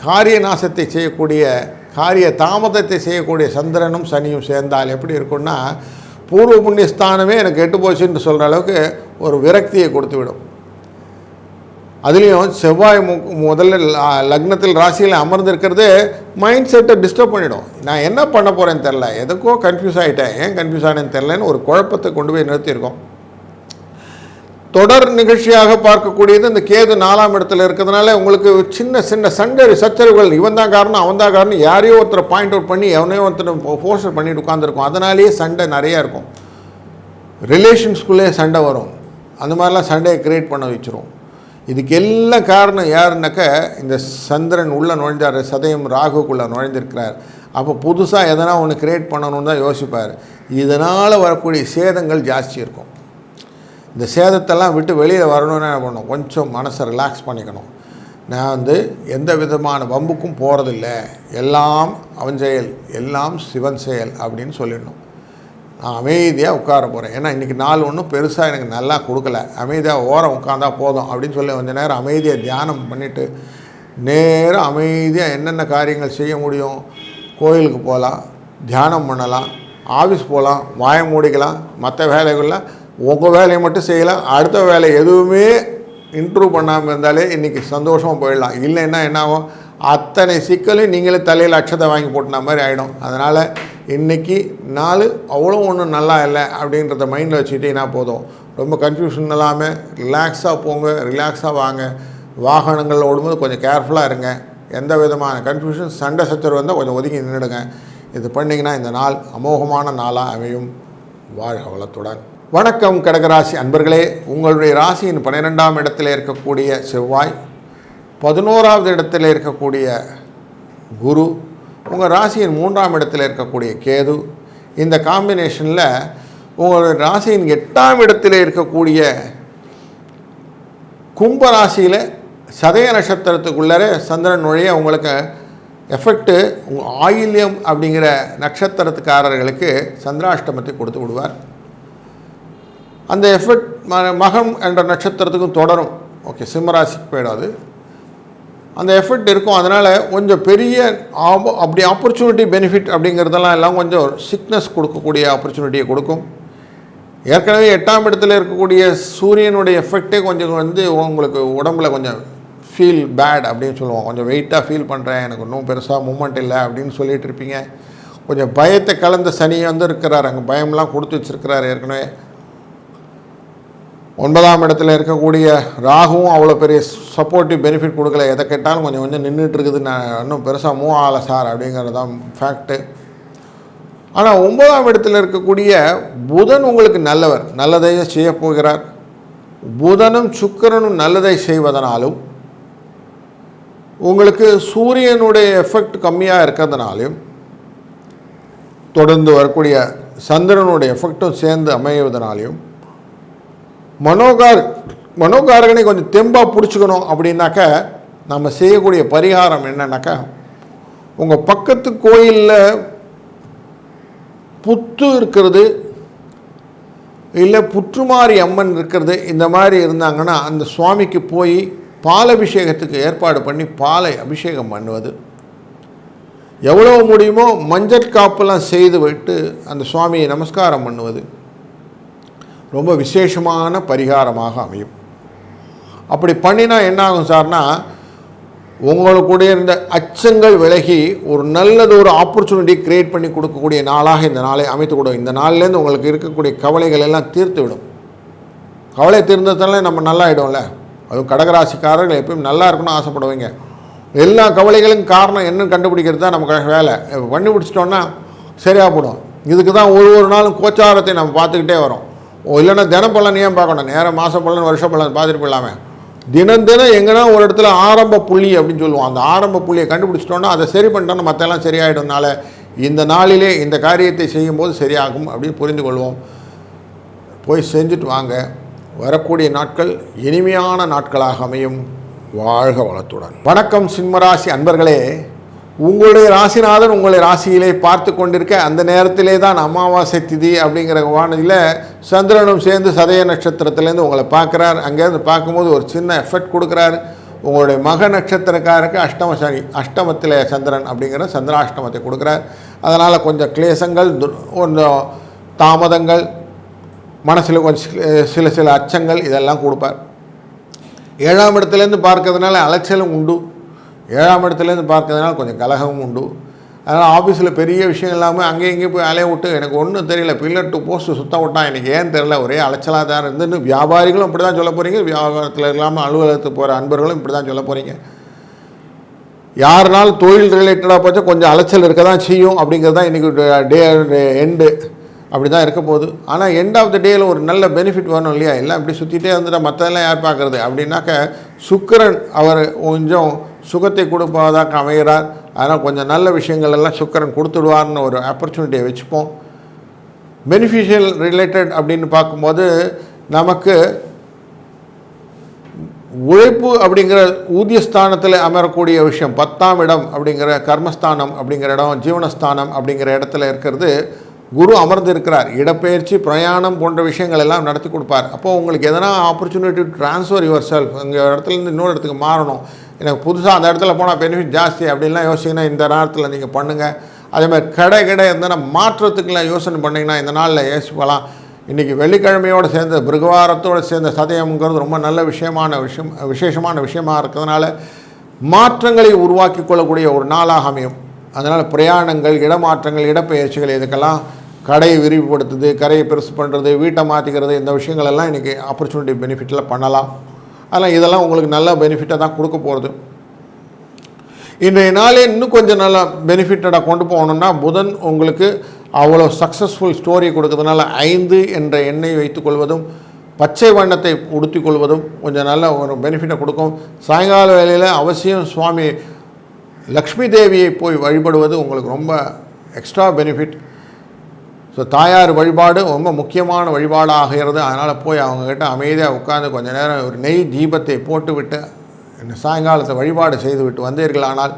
காரிய நாசத்தை செய்யக்கூடிய, காரிய தாமதத்தை செய்யக்கூடிய சந்திரனும் சனியும் சேர்ந்தால் எப்படி இருக்குன்னா, பூர்வ புண்ணிய ஸ்தானமே எனக்கு கெட்டு போச்சுன்னு சொல்கிற அளவுக்கு ஒரு விரக்தியை கொடுத்து விடும். அதுலேயும் செவ்வாய் முதல்ல லக்னத்தில் ராசியில் அமர்ந்திருக்கிறது மைண்ட் செட்டை டிஸ்டர்ப் பண்ணிவிடும். நான் என்ன பண்ண போகிறேன்னு தெரில, எதுக்கோ கன்ஃபியூஸ் ஆகிட்டேன், ஏன் கன்ஃபியூஸ் ஆனேன்னு தெரிலன்னு ஒரு குழப்பத்தை கொண்டு போய் நிறுத்தியிருக்கோம். தொடர் நிகழ்ச்சியாக பார்க்கக்கூடியது இந்த கேது 4ஆம் இடத்துல இருக்கிறதுனால உங்களுக்கு சின்ன சின்ன சண்டை சச்சரவுகள், இவன் தான் காரணம் அவன் தான் காரணம், யாரையோ ஒருத்தரை பாயிண்ட் அவுட் பண்ணி எவனையோ ஒருத்தர் ஃபோர்ஸர் பண்ணிட்டு உட்காந்துருக்கும். அதனாலேயே சண்டை நிறையா இருக்கும். ரிலேஷன்ஸ்குள்ளே சண்டை வரும். அந்த மாதிரிலாம் சண்டையை க்ரியேட் பண்ண வச்சுரும். இதுக்கு எல்லாம் காரணம் யாருன்னாக்க இந்த சந்திரன் உள்ளே நுழைஞ்சார், சதயம் ராகுக்குள்ளே நுழைந்திருக்கிறார். அப்போ புதுசாக எதனா ஒன்று க்ரியேட் பண்ணணுன்னு தான் யோசிப்பார். இதனால் வரக்கூடிய சேதங்கள் ஜாஸ்தி இருக்கும். இந்த சேதத்தெல்லாம் விட்டு வெளியில் வரணும்னு என்ன பண்ணணும், கொஞ்சம் மனசை ரிலாக்ஸ் பண்ணிக்கணும். நான் எந்த விதமான வம்புக்கும் போகிறதில்ல, எல்லாம் அவன் செயல், எல்லாம் சிவன் செயல் அப்படின்னு சொல்லிடணும். நான் அமைதியாக உட்கார போகிறேன், ஏன்னா இன்றைக்கி நாள் ஒன்றும் பெருசாக எனக்கு நல்லா கொடுக்கல, அமைதியாக ஓரம் உட்காந்தா போதும் அப்படின்னு சொல்லி கொஞ்சம் நேரம் அமைதியாக தியானம் பண்ணிவிட்டு நேரம் அமைதியாக என்னென்ன காரியங்கள் செய்ய முடியும், கோயிலுக்கு போகலாம், தியானம் பண்ணலாம், ஆஃபீஸ் போகலாம், வாய மூடிக்கலாம், மற்ற வேலைகள்லாம் உங்கள் வேலையை மட்டும் செய்யலாம். அடுத்த வேலை எதுவுமே இன்ட்ரூவ் பண்ணாமல் இருந்தாலே இன்றைக்கி சந்தோஷமாக போயிடலாம். இல்லைன்னா என்னாகும், அத்தனை சிக்கலையும் நீங்களே தலையில் அட்சத்தை வாங்கி போட்டுன மாதிரி ஆகிடும். அதனால் இன்றைக்கி நாள் அவ்வளோ ஒன்றும் நல்லா இல்லை அப்படின்றத மைண்டில் வச்சுக்கிட்டீங்கன்னா போதும். ரொம்ப கன்ஃபியூஷன் இல்லாமல் ரிலாக்ஸாக போங்க, ரிலாக்ஸாக வாங்க. வாகனங்கள் ஓடும்போது கொஞ்சம் கேர்ஃபுல்லாக இருங்க. எந்த விதமான கன்ஃபியூஷன் சண்டை சச்சரவு வந்தால் கொஞ்சம் ஒதுக்கி நின்றுடுங்க. இது பண்ணிங்கன்னா இந்த நாள் அமோகமான நாளாக அமையும். வாழ்க வளத்துடன். வணக்கம் கடகராசி அன்பர்களே, உங்களுடைய ராசியின் 12ஆம் இடத்தில் இருக்கக்கூடிய செவ்வாய், 11வது இடத்தில் இருக்கக்கூடிய குரு, உங்கள் ராசியின் 3ஆம் இடத்தில் இருக்கக்கூடிய கேது, இந்த காம்பினேஷனில் உங்களுடைய ராசியின் 8ஆம் இடத்தில் இருக்கக்கூடிய கும்பராசியில் சதய நட்சத்திரத்துக்குள்ளே சந்திரன் நுழைய உங்களுக்கு எஃபெக்ட்டு உங்கள் ஆயில்யம் அப்படிங்கிற நட்சத்திரத்துக்காரர்களுக்கு சந்திராஷ்டமத்தை கொடுத்து விடுவார். அந்த எஃபெக்ட் மகம் என்ற நட்சத்திரத்துக்கும் தொடரும். ஓகே, சிம்மராசிக்கு போயிடாது, அந்த எஃபெக்ட் இருக்கும். அதனால் கொஞ்சம் பெரிய அப்படி ஆப்பர்ச்சுனிட்டி பெனிஃபிட் அப்படிங்கிறதெல்லாம் எல்லாம் கொஞ்சம் சிக்னஸ் கொடுக்கக்கூடிய ஆப்பர்ச்சுனிட்டியை கொடுக்கும். ஏற்கனவே 8ஆம் இடத்துல இருக்கக்கூடிய சூரியனுடைய எஃபெக்டே கொஞ்சம் உங்களுக்கு உடம்புல கொஞ்சம் ஃபீல் பேட் அப்படின்னு சொல்லுவோம். கொஞ்சம் வெயிட்டாக ஃபீல் பண்ணுறேன், எனக்கு இன்னும் பெருசாக மூமெண்ட் இல்லை அப்படின்னு சொல்லிட்டு இருப்பீங்க. கொஞ்சம் பயத்தை கலந்த சனி இருக்கிறார், அங்கே பயம்லாம் கொடுத்து வச்சுருக்கிறார். ஏற்கனவே 9ஆம் இடத்துல இருக்கக்கூடிய ராகுவும் அவ்வளோ பெரிய சப்போர்ட்டிவ் பெனிஃபிட் கொடுக்கல. எதை கேட்டாலும் கொஞ்சம் கொஞ்சம் நின்றுட்டு இருக்குது, நான் இன்னும் பெருசாக மூவ் ஆகலை சார் அப்படிங்கிறது தான் ஃபேக்ட்டு. ஆனால் 9ஆம் இடத்தில் இருக்கக்கூடிய புதன் உங்களுக்கு நல்லவர், நல்லதை செய்ய போகிறார். புதனும் சுக்கிரனும் நல்லதை செய்வதனாலும் உங்களுக்கு சூரியனுடைய எஃபெக்ட் கம்மியாக இருக்கிறதுனாலையும் தொடர்ந்து வரக்கூடிய சந்திரனுடைய எஃபெக்டும் சேர்ந்து அமைவதனாலையும் மனோகாரகனை கொஞ்சம் தெம்பாக பிடிச்சிக்கணும். அப்படின்னாக்க நம்ம செய்யக்கூடிய பரிகாரம் என்னன்னாக்கா, உங்கள் பக்கத்து கோயிலில் புத்து இருக்கிறது இல்லை புற்றுமாரி அம்மன் இருக்கிறது, இந்த மாதிரி இருந்தாங்கன்னா அந்த சுவாமிக்கு போய் பாலபிஷேகத்துக்கு ஏற்பாடு பண்ணி பாலை அபிஷேகம் பண்ணுவது, எவ்வளோ முடியுமோ மஞ்சள் காப்பெல்லாம் செய்து விட்டு அந்த சுவாமியை நமஸ்காரம் பண்ணுவது ரொம்ப விசேஷமான பரிகாரமாக அமையும். அப்படி பண்ணினா என்ன ஆகும் சார்னா, உங்களுடைய இந்த அச்சங்கள் விலகி ஒரு நல்லதொரு ஆப்பர்ச்சுனிட்டி க்ரியேட் பண்ணி கொடுக்கக்கூடிய நாளாக இந்த நாளை அமைத்து கொடுக்கும். இந்த நாள்லேருந்து உங்களுக்கு இருக்கக்கூடிய கவலைகள் எல்லாம் தீர்த்து விடும். கவலை தீர்ந்ததுனால நம்ம நல்லா ஆகிடும்ல. அதுவும் கடகராசிக்காரர்கள் எப்பயும் நல்லா இருக்கணும்னு ஆசைப்படுவீங்க. எல்லா கவலைகளுக்கும் காரணம் என்னன்னு கண்டுபிடிக்கிறது தான் நமக்கு வேலை. கண்டுபிடிச்சிட்டோன்னா சரியாக போடும். இதுக்கு தான் ஒரு நாளும் கோச்சாரத்தை நம்ம பார்த்துக்கிட்டே வரோம். இல்லைன்னா தினம் பலன் ஏன் பார்க்கணும், நேரம் மாத பலன் வருஷ பலன் பார்த்துட்டு போயிடலாமே. தினம் எங்கன்னா ஒரு இடத்துல ஆரம்ப புள்ளி அப்படின்னு சொல்லுவோம். அந்த ஆரம்ப புள்ளியை கண்டுபிடிச்சிட்டோன்னா அதை சரி பண்ணிட்டோன்னா மற்றெல்லாம் சரியாயிடும்னால இந்த நாளிலே இந்த காரியத்தை செய்யும்போது சரியாகும் அப்படின்னு புரிந்து கொள்வோம். போய் செஞ்சுட்டு வாங்க. வரக்கூடிய நாட்கள் இனிமையான நாட்களாக அமையும். வாழ்க வளத்துடன். வணக்கம் சிம்மராசி அன்பர்களே, உங்களுடைய ராசிநாதன் உங்களுடைய ராசியிலே பார்த்து கொண்டிருக்க அந்த நேரத்திலே தான் அமாவாசை திதி அப்படிங்கிற வானதியில் சந்திரனும் சேர்ந்து சதய நட்சத்திரத்துலேருந்து உங்களை பார்க்குறார். அங்கேருந்து பார்க்கும்போது ஒரு சின்ன எஃபெக்ட் கொடுக்குறாரு. உங்களுடைய மக நட்சத்திரக்காரருக்கு அஷ்டம சனி, அஷ்டமத்தில் சந்திரன் அப்படிங்கிற சந்திராஷ்டமத்தை கொடுக்குறார். அதனால் கொஞ்சம் கிளேசங்கள், கொஞ்சம் தாமதங்கள், மனசில் கொஞ்சம் சில அச்சங்கள் இதெல்லாம் கொடுப்பார். 7ஆம் இடத்துலேருந்து பார்க்கறதுனால அலைச்சலும் உண்டு. 7ஆம் இடத்துலேருந்து பார்க்கறதுனால கொஞ்சம் கலகமும் உண்டு. அதனால் ஆஃபீஸில் பெரிய விஷயம் இல்லாமல் அங்கேயும் இங்கேயும் போய் அலைய விட்டு எனக்கு ஒன்றும் தெரியல, பில்லர் டு போஸ்ட்டு சுத்தம் விட்டான், எனக்கு ஏன் தெரியல, ஒரே அலைச்சலாக தான் இருந்துன்னு வியாபாரிகளும் இப்படி தான் சொல்ல போகிறீங்க. வியாபாரத்தில் இல்லாமல் அலுவலகத்துக்கு போகிற அன்பர்களும் இப்படி தான் சொல்ல போகிறீங்க. யாருனாலும் தொழில் ரிலேட்டடாக போச்சா கொஞ்சம் அலைச்சல் இருக்க தான் செய்யும். அப்படிங்கிறது தான் இன்றைக்கி டே எண்டு அப்படி தான் இருக்க போகுது. ஆனால் எண்ட் ஆஃப் த டேயில் ஒரு நல்ல பெனிஃபிட் வேணும் இல்லையா? எல்லாம் இப்படி சுற்றிட்டே வந்துட்டால் மற்றதெல்லாம் யார் பார்க்குறது அப்படின்னாக்க சுக்கிரன் அவர் கொஞ்சம் சுகத்தை கொடுப்பதாக அமைகிறார். அதனால் கொஞ்சம் நல்ல விஷயங்கள் எல்லாம் சுக்கிரன் கொடுத்துடுவார்னு ஒரு ஆப்பர்ச்சுனிட்டியை வச்சுப்போம். பெனிஃபிஷியல் ரிலேட்டட் அப்படின்னு பார்க்கும்போது நமக்கு உழைப்பு அப்படிங்கிற ஊதியஸ்தானத்தில் அமரக்கூடிய விஷயம், 10ஆம் இடம் அப்படிங்கிற கர்மஸ்தானம் அப்படிங்கிற இடம், ஜீவனஸ்தானம் அப்படிங்கிற இடத்துல இருக்கிறது குரு அமர்ந்து இருக்கிறார். இடப்பெயர்ச்சி, பிரயாணம் போன்ற விஷயங்கள் எல்லாம் நடத்தி கொடுப்பார். அப்போது உங்களுக்கு எதனா opportunity to transfer your self, உங்கள் இடத்துலேருந்து இன்னொரு இடத்துக்கு மாறணும், எனக்கு புதுசாக அந்த இடத்துல போனால் பெனிஃபிட் ஜாஸ்தி அப்படின்லாம் யோசிச்சிங்கன்னா இந்த நேரத்தில் நீங்கள் பண்ணுங்கள். அதேமாதிரி கடை இருந்தால் மாற்றத்துக்குலாம் யோசனை பண்ணிங்கன்னா இந்த நாளில் யோசிக்கலாம். இன்றைக்கி வெள்ளிக்கிழமையோடு சேர்ந்த பிருகவாரத்தோடு சேர்ந்த சதயம்ங்கிறது ரொம்ப நல்ல விசேஷமான விஷயமாக இருக்கிறதுனால மாற்றங்களை உருவாக்கி கொள்ளக்கூடிய ஒரு நாளாக அமையும். அதனால் பிரயாணங்கள், இடமாற்றங்கள், இடப்பெயர்ச்சிகள், இதுக்கெல்லாம் கடையை விரிவுபடுத்துது, கரையை பெருசு பண்ணுறது, வீட்டை மாற்றிக்கிறது, இந்த விஷயங்கள் எல்லாம் இன்றைக்கி ஆப்பர்ச்சுனிட்டி பெனிஃபிட்டில் பண்ணலாம். அதனால் இதெல்லாம் உங்களுக்கு நல்ல பெனிஃபிட்டை தான் கொடுக்க போகிறது. இன்றைய நாளே இன்னும் கொஞ்சம் நல்லா பெனிஃபிட்டடாக கொண்டு போகணுன்னா புதன் உங்களுக்கு அவ்வளோ சக்ஸஸ்ஃபுல் ஸ்டோரி கொடுக்கறதுனால 5 என்ற எண்ணை வைத்துக்கொள்வதும் பச்சை வண்ணத்தை உடுத்திக் கொள்வதும் கொஞ்சம் நல்ல ஒரு பெனிஃபிட்டை கொடுக்கும். சாயங்கால வேளையில் அவசியம் சுவாமி லக்ஷ்மி தேவியை போய் வழிபடுவது உங்களுக்கு ரொம்ப எக்ஸ்ட்ரா பெனிஃபிட். ஸோ தாயார் வழிபாடு ரொம்ப முக்கியமான வழிபாடாகிறது. அதனால் போய் அவங்கக்கிட்ட அமைதியாக உட்காந்து கொஞ்சம் நேரம் ஒரு நெய் தீபத்தை போட்டுவிட்டு சாயங்காலத்தை வழிபாடு செய்துவிட்டு வந்தீர்களானால்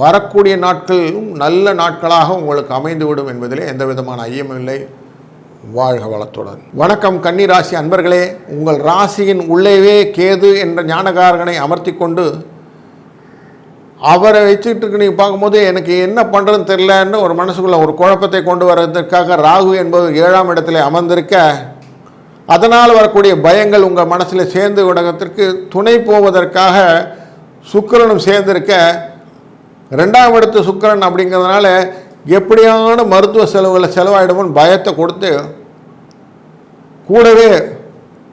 வரக்கூடிய நாட்களும் நல்ல நாட்களாக உங்களுக்கு அமைந்துவிடும் என்பதிலே எந்த விதமான ஐயமும் இல்லை. வாழ்க வளத்துடன். வணக்கம் கன்னி ராசி அன்பர்களே. உங்கள் ராசியின் உள்ளேவே கேது என்ற ஞானகாரகனை அமர்த்தி கொண்டு அவரை வச்சுக்கிட்டு நீங்கள் பார்க்கும்போது எனக்கு என்ன பண்ணுறதுன்னு தெரியலன்னு ஒரு மனசுக்குள்ளே ஒரு குழப்பத்தை கொண்டு வர்றதுக்காக ராகு என்பது 7ஆம் இடத்துல அமர்ந்திருக்க, அதனால் வரக்கூடிய பயங்கள் உங்கள் மனசில் சேர்ந்து விடத்திற்கு துணை போவதற்காக சுக்கிரனும் சேர்ந்திருக்க, 2ஆம் இடத்து சுக்கிரன் அப்படிங்கிறதுனால எப்படியான மருத்துவ செலவுகளை செலவாயிடுமோன்னு பயத்தை கொடுத்து கூடவே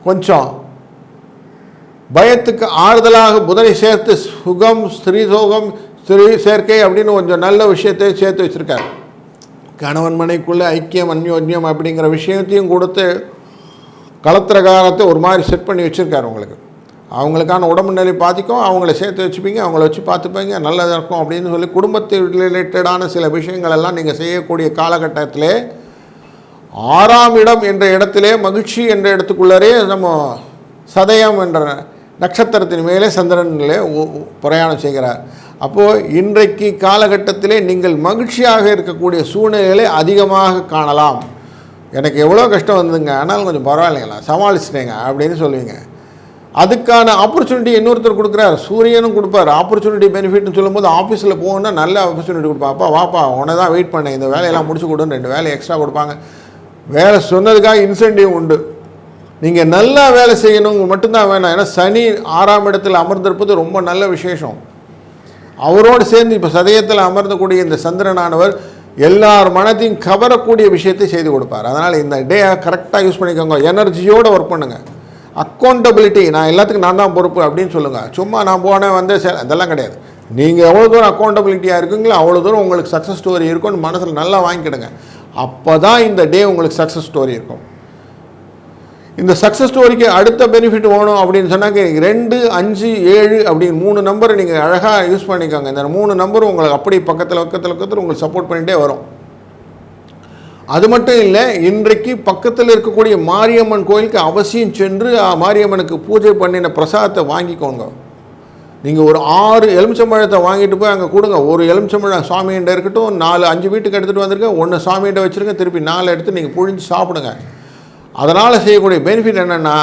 கொஞ்சம் பயத்துக்கு ஆறுதலாக புதனை சேர்த்து சுகம் ஸ்திரீ சோகம் ஸ்திரீ சேர்க்கை அப்படின்னு கொஞ்சம் நல்ல விஷயத்தையும் சேர்த்து வச்சுருக்கார். கணவன் மனைக்குள்ளே ஐக்கியம் அந்யோன்யம் அப்படிங்கிற விஷயத்தையும் கொடுத்து களத்திரகாரத்தை ஒரு மாதிரி செட் பண்ணி வச்சுருக்காரு. அவங்களுக்கான உடம்பு நிலை பாதிக்கும், அவங்கள சேர்த்து வச்சுப்பீங்க, அவங்கள வச்சு பார்த்துப்பீங்க, நல்லதாக இருக்கும் அப்படின்னு சொல்லி குடும்பத்து ரிலேட்டடான சில விஷயங்கள் எல்லாம் நீங்கள் செய்யக்கூடிய காலகட்டத்திலே 6ஆம் இடம் என்ற இடத்திலே மகிழ்ச்சி என்ற இடத்துக்குள்ளரே நம்ம சதயம் என்ற நட்சத்திரத்தின் மேலே சந்திரனிலே பிரயாணம் செய்கிறார். அப்போது இன்றைக்கு காலகட்டத்திலே நீங்கள் மகிழ்ச்சியாக இருக்கக்கூடிய சூழ்நிலைகளை அதிகமாக காணலாம். எனக்கு எவ்வளோ கஷ்டம் வந்ததுங்க, ஆனாலும் கொஞ்சம் பரவாயில்லைங்களா சமாளிச்சிட்டேங்க அப்படின்னு சொல்லுவீங்க. அதுக்கான ஆப்பர்ச்சுனிட்டி இன்னொருத்தர் கொடுக்குறார், சூரியனும் கொடுப்பார். ஆப்பர்ச்சுனிட்டி பெனிஃபிட்னு சொல்லும்போது ஆஃபீஸில் போகணுன்னா நல்ல ஆப்பர்ச்சுனிட்டி கொடுப்பாங்க. அப்பா வாப்பா உன்னை தான் வெயிட் பண்ணேன், இந்த வேலையெல்லாம் முடிச்சு கொடுன்னு 2 வேலை எக்ஸ்ட்ரா கொடுப்பாங்க. வேலை சொன்னதுக்காக இன்சென்டிவ் உண்டு. நீங்கள் நல்லா வேலை செய்யணும் மட்டும்தான் வேணாம். ஏன்னா சனி 6ஆம் இடத்தில் அமர்ந்திருப்பது ரொம்ப நல்ல விசேஷம். அவரோடு சேர்ந்து இப்போ சதயத்தில் அமர்ந்தக்கூடிய இந்த சந்திரனானவர் எல்லார் மனத்தையும் கவரக்கூடிய விஷயத்தை செய்து கொடுப்பார். அதனால் இந்த டே கரெக்டாக யூஸ் பண்ணிக்கோங்க. எனர்ஜியோடு ஒர்க் பண்ணுங்கள். அக்கௌண்டபிலிட்டி, நான் எல்லாத்துக்கும் நான் தான் பொறுப்பு அப்படின்னு சொல்லுங்கள். சும்மா நான் போனேன் வந்து அதெல்லாம் கிடையாது. நீங்கள் எவ்வளோ தூரம் அக்கௌண்டபிலிட்டியாக இருக்குங்களோ அவ்வளோ தூரம் உங்களுக்கு சக்ஸஸ் ஸ்டோரி இருக்கும்னு மனசில் நல்லா வாங்கிக்கிடுங்க. அப்போ தான் இந்த டே உங்களுக்கு சக்ஸஸ் ஸ்டோரி இருக்கும். இந்த சக்ஸஸ் ஸ்டோரிக்கு அடுத்த பெனிஃபிட் வேணும் அப்படின்னு சொன்னாக்க 2, 5, 7 அப்படின்னு 3 நம்பரை நீங்கள் அழகாக யூஸ் பண்ணிக்கோங்க. இந்த 3 நம்பரும் உங்களுக்கு அப்படி பக்கத்தில் உங்களுக்கு சப்போர்ட் பண்ணிகிட்டே வரும். அது மட்டும் இல்லை, இன்றைக்கு பக்கத்தில் இருக்கக்கூடிய மாரியம்மன் கோயிலுக்கு அவசியம் சென்று மாரியம்மனுக்கு பூஜை பண்ணின பிரசாதத்தை வாங்கிக்கோங்க. நீங்கள் ஒரு 6 எலுமிச்சம்பழத்தை வாங்கிட்டு போய் அங்கே கொடுங்க. ஒரு எலுமிச்சம்பழம் சாமிகிட்ட இருக்கட்டும், 4, 5 வீட்டுக்கு எடுத்துகிட்டு வந்திருக்கேன், 1 சாமிகிட்ட வச்சுருங்க, திருப்பி 4 எடுத்து நீங்கள் புழிஞ்சு சாப்பிடுங்க. அதனால் செய்யக்கூடிய பெனிஃபிட் என்னென்னா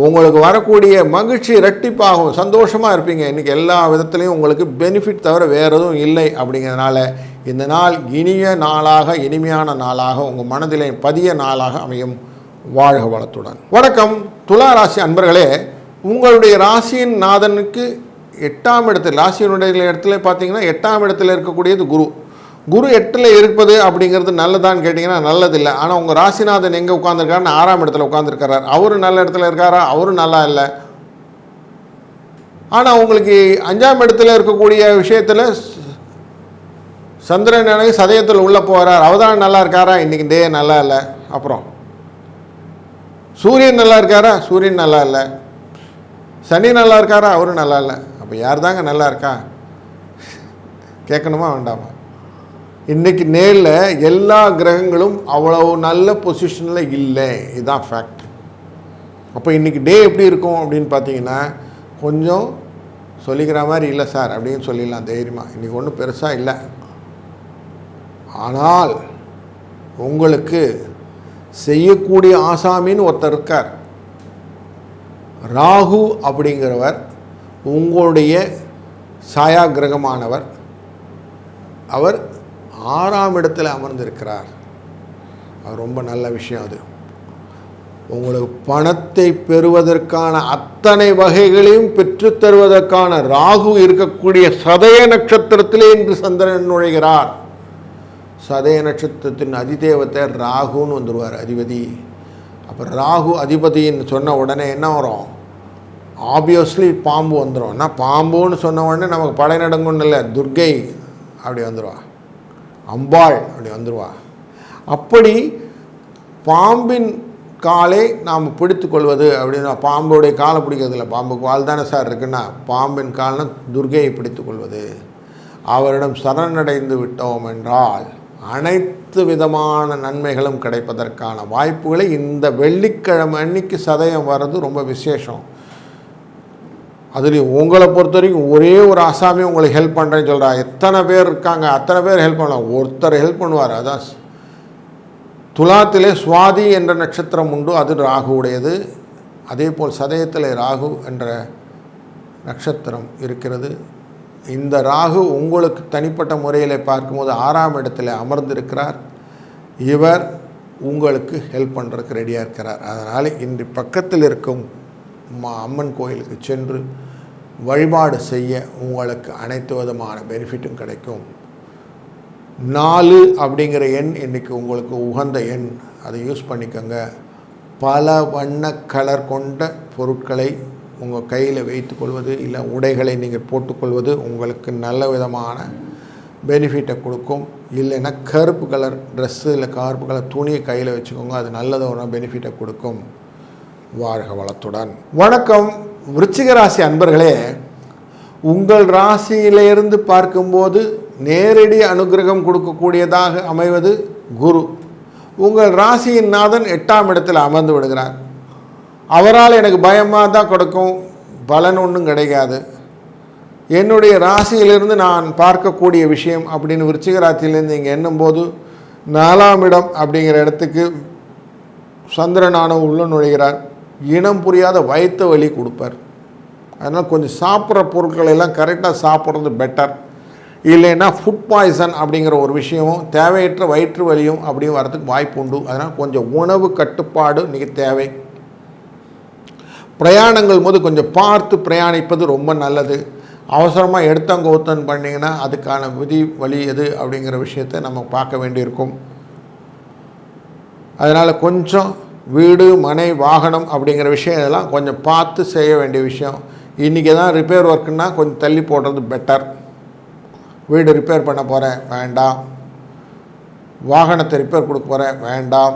உங்களுக்கு வரக்கூடிய மகிழ்ச்சி இரட்டிப்பாகும், சந்தோஷமாக இருப்பீங்க. இன்றைக்கி எல்லா விதத்துலேயும் உங்களுக்கு பெனிஃபிட் தவிர வேறு எதுவும் இல்லை. அப்படிங்கிறதுனால இந்த நாள் இனிய நாளாக, இனிமையான நாளாக, உங்கள் மனதிலே பதிய நாளாக அமையும். வாழ்க வளத்துடன். வணக்கம் துலா ராசி அன்பர்களே. உங்களுடைய ராசியின் நாதனுக்கு 8ஆம் இடத்தில், ராசியினுடைய இடத்துல பார்த்தீங்கன்னா 8ஆம் இடத்தில் இருக்கக்கூடியது குரு. குரு 8ல் இருப்பது அப்படிங்கிறது நல்லதான்னு கேட்டிங்கன்னா நல்லதில்லை. ஆனால் உங்கள் ராசிநாதன் எங்கே உட்காந்துருக்காருன்னு 6ஆம் இடத்துல உட்காந்துருக்கிறார். அவரும் நல்ல இடத்துல இருக்காரா? அவரும் நல்லா இல்லை. ஆனால் உங்களுக்கு 5ஆம் இடத்துல இருக்கக்கூடிய விஷயத்தில் சந்திரன் எனக்கு சதயத்தில் உள்ளே போகிறார். அவதான் நல்லா இருக்காரா? இன்றைக்கி டே நல்லா இல்லை. அப்புறம் சூரியன் நல்லா இருக்காரா? சூரியன் நல்லா இல்லை. சனி நல்லா இருக்காரா? அவரும் நல்லா இல்லை. அப்போ யார் தாங்க நல்லா இருக்கா? கேட்கணுமா வேண்டாமா? இன்றைக்கி நேரில் எல்லா கிரகங்களும் அவ்வளோ நல்ல பொசிஷனில் இல்லை. இதுதான் ஃபேக்ட். அப்போ இன்றைக்கி டே எப்படி இருக்கும் அப்படின்னு பார்த்தீங்கன்னா கொஞ்சம் சொல்லிக்கிற மாதிரி இல்லை சார் அப்படின்னு சொல்லிடலாம் தைரியமாக. இன்றைக்கி ஒன்றும் பெருசாக இல்லை. ஆனால் உங்களுக்கு செய்யக்கூடிய ஆசாமின்னு ஒருத்தர் இருக்கார். ராகு அப்படிங்கிறவர் உங்களுடைய சாயா கிரகமானவர். அவர் 6ஆம் இடத்தில் அமர்ந்திருக்கிறார். அது ரொம்ப நல்ல விஷயம். அது உங்களுக்கு பணத்தை பெறுவதற்கான அத்தனை வகைகளையும் பெற்றுத்தருவதற்கான ராகு இருக்கக்கூடிய சதய நட்சத்திரத்திலே இன்று சந்திரன் நுழைகிறார். சதய நட்சத்திரத்தின் அதிதேவத்தை ராகுன்னு வந்துடுவார், அதிபதி. அப்போ ராகு அதிபதின்னு சொன்ன உடனே என்ன வரும்? ஆப்வியஸ்லி பாம்பு வந்துடும். ஆனால் பாம்புன்னு சொன்ன உடனே நமக்கு படை நடுங்குன்னு இல்லை, துர்கை அப்படி வந்துடுவா, அம்பாள் அப்படி வந்துடுவா. அப்படி பாம்பின் காலை நாம் பிடித்து கொள்வது அப்படின்னா, பாம்புடைய காலை பிடிக்கிறது இல்லை, பாம்புக்கு வால் தானே சார் இருக்குன்னா, பாம்பின் கால்னா துர்கையை பிடித்து கொள்வது. அவரிடம் சரணடைந்து விட்டோம் என்றால் அனைத்து விதமான நன்மைகளும் கிடைப்பதற்கான வாய்ப்புகளை இந்த வெள்ளிக்கிழமை அன்னைக்கு சதயம் வர்றது ரொம்ப விசேஷம். அதுலேயும் உங்களை பொறுத்த வரைக்கும் ஒரே ஒரு ஆசாமி உங்களுக்கு ஹெல்ப் பண்ணுறேன்னு சொல்கிறா. எத்தனை பேர் இருக்காங்க, அத்தனை பேர் ஹெல்ப் பண்ணலாம், ஒருத்தர் ஹெல்ப் பண்ணுவார். அதான் துலாத்திலே சுவாதி என்ற நட்சத்திரம் உண்டு, அது ராகு உடையது. அதே போல் சதயத்தில் ராகு என்ற நட்சத்திரம் இருக்கிறது. இந்த ராகு உங்களுக்கு தனிப்பட்ட முறையில் பார்க்கும்போது 6ஆம் இடத்தில் அமர்ந்திருக்கிறார். இவர் உங்களுக்கு ஹெல்ப் பண்ணுறதுக்கு ரெடியாக இருக்கிறார். அதனால் இன்று பக்கத்தில் இருக்கும் அம்மன் கோயிலுக்கு சென்று வழிபாடு செய்ய உங்களுக்கு அனைத்து விதமான பெனிஃபிட்டும் கிடைக்கும். 4 அப்படிங்கிற எண் இன்றைக்கி உங்களுக்கு உகந்த எண், அதை யூஸ் பண்ணிக்கோங்க. பல வண்ண கலர் கொண்ட பொருட்களை உங்கள் கையில் வைத்து கொள்வது, இல்லை உடைகளை நீங்கள் போட்டுக்கொள்வது உங்களுக்கு நல்ல விதமான பெனிஃபிட்டை கொடுக்கும். இல்லைன்னா கருப்பு கலர் ட்ரெஸ்ஸு இல்லை கருப்பு கலர் துணியை கையில் வச்சுக்கோங்க, அது நல்லதோட பெனிஃபிட்டை கொடுக்கும். வாழ்க வளத்துடன். வணக்கம் விருச்சிக ராசி அன்பர்களே. உங்கள் ராசியிலிருந்து பார்க்கும்போது நேரடி அனுகிரகம் கொடுக்கக்கூடியதாக அமைவது குரு. உங்கள் ராசியின் நாதன் 8ஆம் இடத்தில் அமர்ந்து விடுகிறார். அவரால் எனக்கு பயமாக தான் கொடுக்கும், பலன் ஒன்றும் கிடைக்காது. என்னுடைய ராசியிலிருந்து நான் பார்க்கக்கூடிய விஷயம் அப்படின்னு விருச்சிக ராசியிலேருந்து இங்கே எண்ணும்போது 4ஆம் இடம் அப்படிங்கிற இடத்துக்கு சந்திரனான உள்ள நுழைகிறார். இனம் புரியாத வயிற்று வலி கொடுப்பார். அதனால் கொஞ்சம் சாப்பிட்ற பொருட்கள் எல்லாம் கரெக்டாக சாப்பிட்றது பெட்டர். இல்லைன்னா ஃபுட் பாய்சன் அப்படிங்கிற ஒரு விஷயமும் தேவையற்ற வயிற்று வலியும் அப்படியும் வரதுக்கு வாய்ப்பு உண்டு. அதனால் கொஞ்சம் உணவு கட்டுப்பாடு இன்றைக்கி தேவை. பிரயாணங்கள் போது கொஞ்சம் பார்த்து பிரயாணிப்பது ரொம்ப நல்லது. அவசரமாக எடுத்தங்கோத்தன் பண்ணிங்கன்னா அதுக்கான விதி வழி எது அப்படிங்கிற விஷயத்தை நம்ம பார்க்க வேண்டியிருக்கும். அதனால் கொஞ்சம் வீடு மனை வாகனம் அப்படிங்கிற விஷயம் இதெல்லாம் கொஞ்சம் பார்த்து செய்ய வேண்டிய விஷயம். இன்றைக்கி தான் ரிப்பேர் ஒர்க்குன்னா கொஞ்சம் தள்ளி போடுறது பெட்டர். வீடு ரிப்பேர் பண்ண போகிறேன், வேண்டாம். வாகனத்தை ரிப்பேர் கொடுக்க போகிறேன், வேண்டாம்.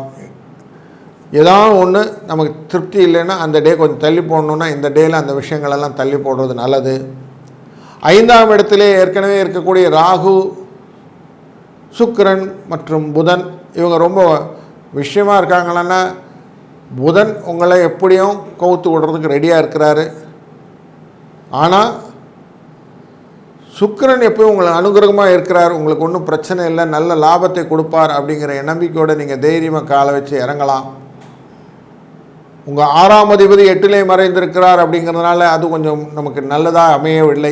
ஏதாவது ஒன்று நமக்கு திருப்தி இல்லைன்னா அந்த டே கொஞ்சம் தள்ளி போடணுன்னா இந்த டேயில் அந்த விஷயங்களெல்லாம் தள்ளி போடுறது நல்லது. 5ஆம் இடத்திலே ஏற்கனவே இருக்கக்கூடிய ராகு, சுக்கிரன் மற்றும் புதன் இவங்க ரொம்ப விஷயமாக இருக்காங்களன்னா, புதன் உங்களை எப்படியும் கவுத்து விடுறதுக்கு ரெடியாக இருக்கிறாரு. ஆனால் சுக்கிரன் எப்போயும் உங்களை அனுகிரகமாக இருக்கிறார், உங்களுக்கு ஒன்றும் பிரச்சனை இல்லை, நல்ல லாபத்தை கொடுப்பார் அப்படிங்கிற நம்பிக்கையோடு நீங்கள் தைரியமாக காலை வச்சு இறங்கலாம். உங்கள் 6ஆம் அதிபதி 8லே மறைந்திருக்கிறார் அப்படிங்கிறதுனால அது கொஞ்சம் நமக்கு நல்லதாக அமையவில்லை.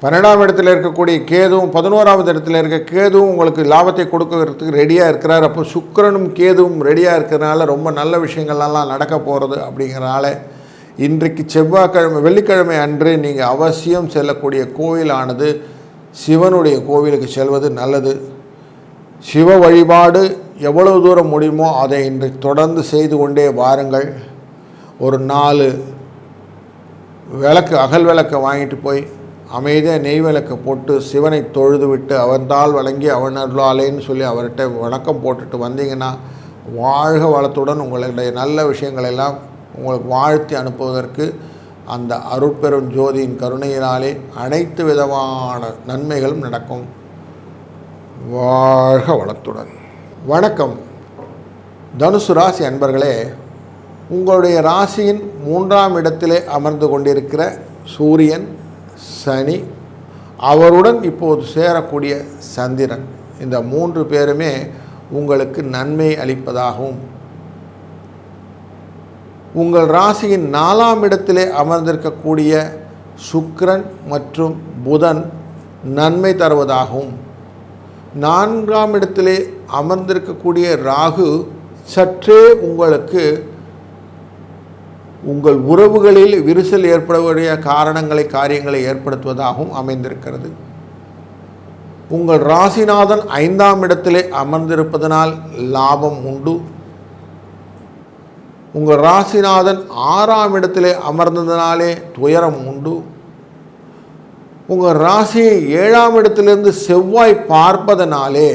12ஆம் இடத்தில் இருக்கக்கூடிய கேதுவும் 11ஆவது இடத்துல இருக்க கேதுவும் உங்களுக்கு லாபத்தை கொடுக்கறதுக்கு ரெடியாக இருக்கிறார். அப்போ சுக்கிரனும் கேதுவும் ரெடியாக இருக்கிறதுனால ரொம்ப நல்ல விஷயங்கள்லாம் நடக்க போகிறது. அப்படிங்கிறனால இன்றைக்கு செவ்வாய்க்கிழமை வெள்ளிக்கிழமை அன்று நீங்கள் அவசியம் செல்லக்கூடிய கோவிலானது சிவனுடைய கோவிலுக்கு செல்வது நல்லது. சிவ வழிபாடு எவ்வளவு தூரம் முடியுமோ அதை இன்றைக்கு தொடர்ந்து செய்து கொண்டே வாருங்கள். ஒரு 4 விளக்கு அகல் விளக்கை வாங்கிட்டு போய் அமைதியாக நெய் விளக்கை போட்டு சிவனை தொழுது விட்டு அவன்தால் வழங்கி அவன் அருளாலேன்னு சொல்லி அவர்கிட்ட வணக்கம் போட்டுட்டு வந்தீங்கன்னா வாழ்க வளத்துடன் உங்களுடைய நல்ல விஷயங்களெல்லாம் உங்களுக்கு வாழ்த்தி அனுப்புவதற்கு அந்த அருட்பெரும் ஜோதியின் கருணையினாலே அனைத்து விதமான நன்மைகளும் நடக்கும். வாழ்க வளத்துடன். வணக்கம் தனுசு ராசி அன்பர்களே. உங்களுடைய ராசியின் 3ஆம் இடத்திலே அமர்ந்து கொண்டிருக்கிற சூரியன், சனி, அவருடன் இப்போது சேரக்கூடிய சந்திரன், இந்த 3 பேருமே உங்களுக்கு நன்மை அளிப்பதாகவும், உங்கள் ராசியின் 4ஆம் இடத்திலே அமர்ந்திருக்கக்கூடிய சுக்கிரன் மற்றும் புதன் நன்மை தருவதாகவும், 4ஆம் இடத்திலே அமர்ந்திருக்கக்கூடிய ராகு சற்றே உங்களுக்கு உங்கள் உறவுகளில் விரிசல் ஏற்படக்கூடிய காரியங்களை ஏற்படுத்துவதாகவும் அமைந்திருக்கிறது. உங்கள் ராசிநாதன் 5ஆம் இடத்திலே அமர்ந்திருப்பதனால் லாபம் உண்டு. உங்கள் ராசிநாதன் 6ஆம் இடத்திலே அமர்ந்ததினாலே துயரம் உண்டு. உங்கள் ராசியை 7ஆம் இடத்திலிருந்து செவ்வாய் பார்ப்பதனாலே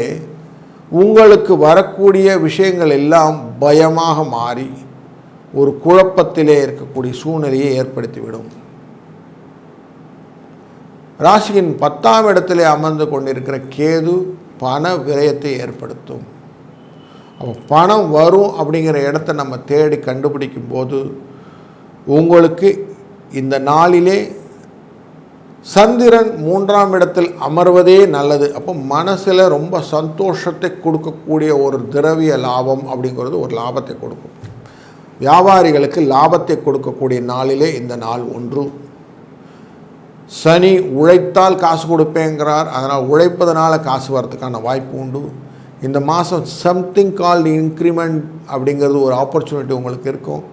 உங்களுக்கு வரக்கூடிய விஷயங்கள் எல்லாம் பயமாக மாறி ஒரு குழப்பத்திலே இருக்கக்கூடிய சூழ்நிலையை ஏற்படுத்திவிடும். ராசியின் 10ஆம் இடத்திலே அமர்ந்து கொண்டிருக்கிற கேது பண விரயத்தை ஏற்படுத்தும். அப்போ பணம் வரும் அப்படிங்கிற இடத்த நம்ம தேடி கண்டுபிடிக்கும் போது உங்களுக்கு இந்த நாளிலே சந்திரன் 3ஆம் இடத்தில் அமர்வதே நல்லது. அப்போ மனசில் ரொம்ப சந்தோஷத்தை கொடுக்கக்கூடிய ஒரு திரவிய லாபம் அப்படிங்கிறது ஒரு லாபத்தை கொடுக்கும். வியாபாரிகளுக்கு லாபத்தை கொடுக்கக்கூடிய நாளிலே இந்த நாள் ஒன்று. சனி உழைத்தால் காசு கொடுப்பேங்கிறார், அதனால் உழைப்பதனால காசு வரதுக்கான வாய்ப்பு உண்டு. இந்த மாதம் சம்திங் கால்டு இன்க்ரிமெண்ட் அப்படிங்கிறது ஒரு ஆப்பர்ச்சுனிட்டி உங்களுக்கு இருக்கும்.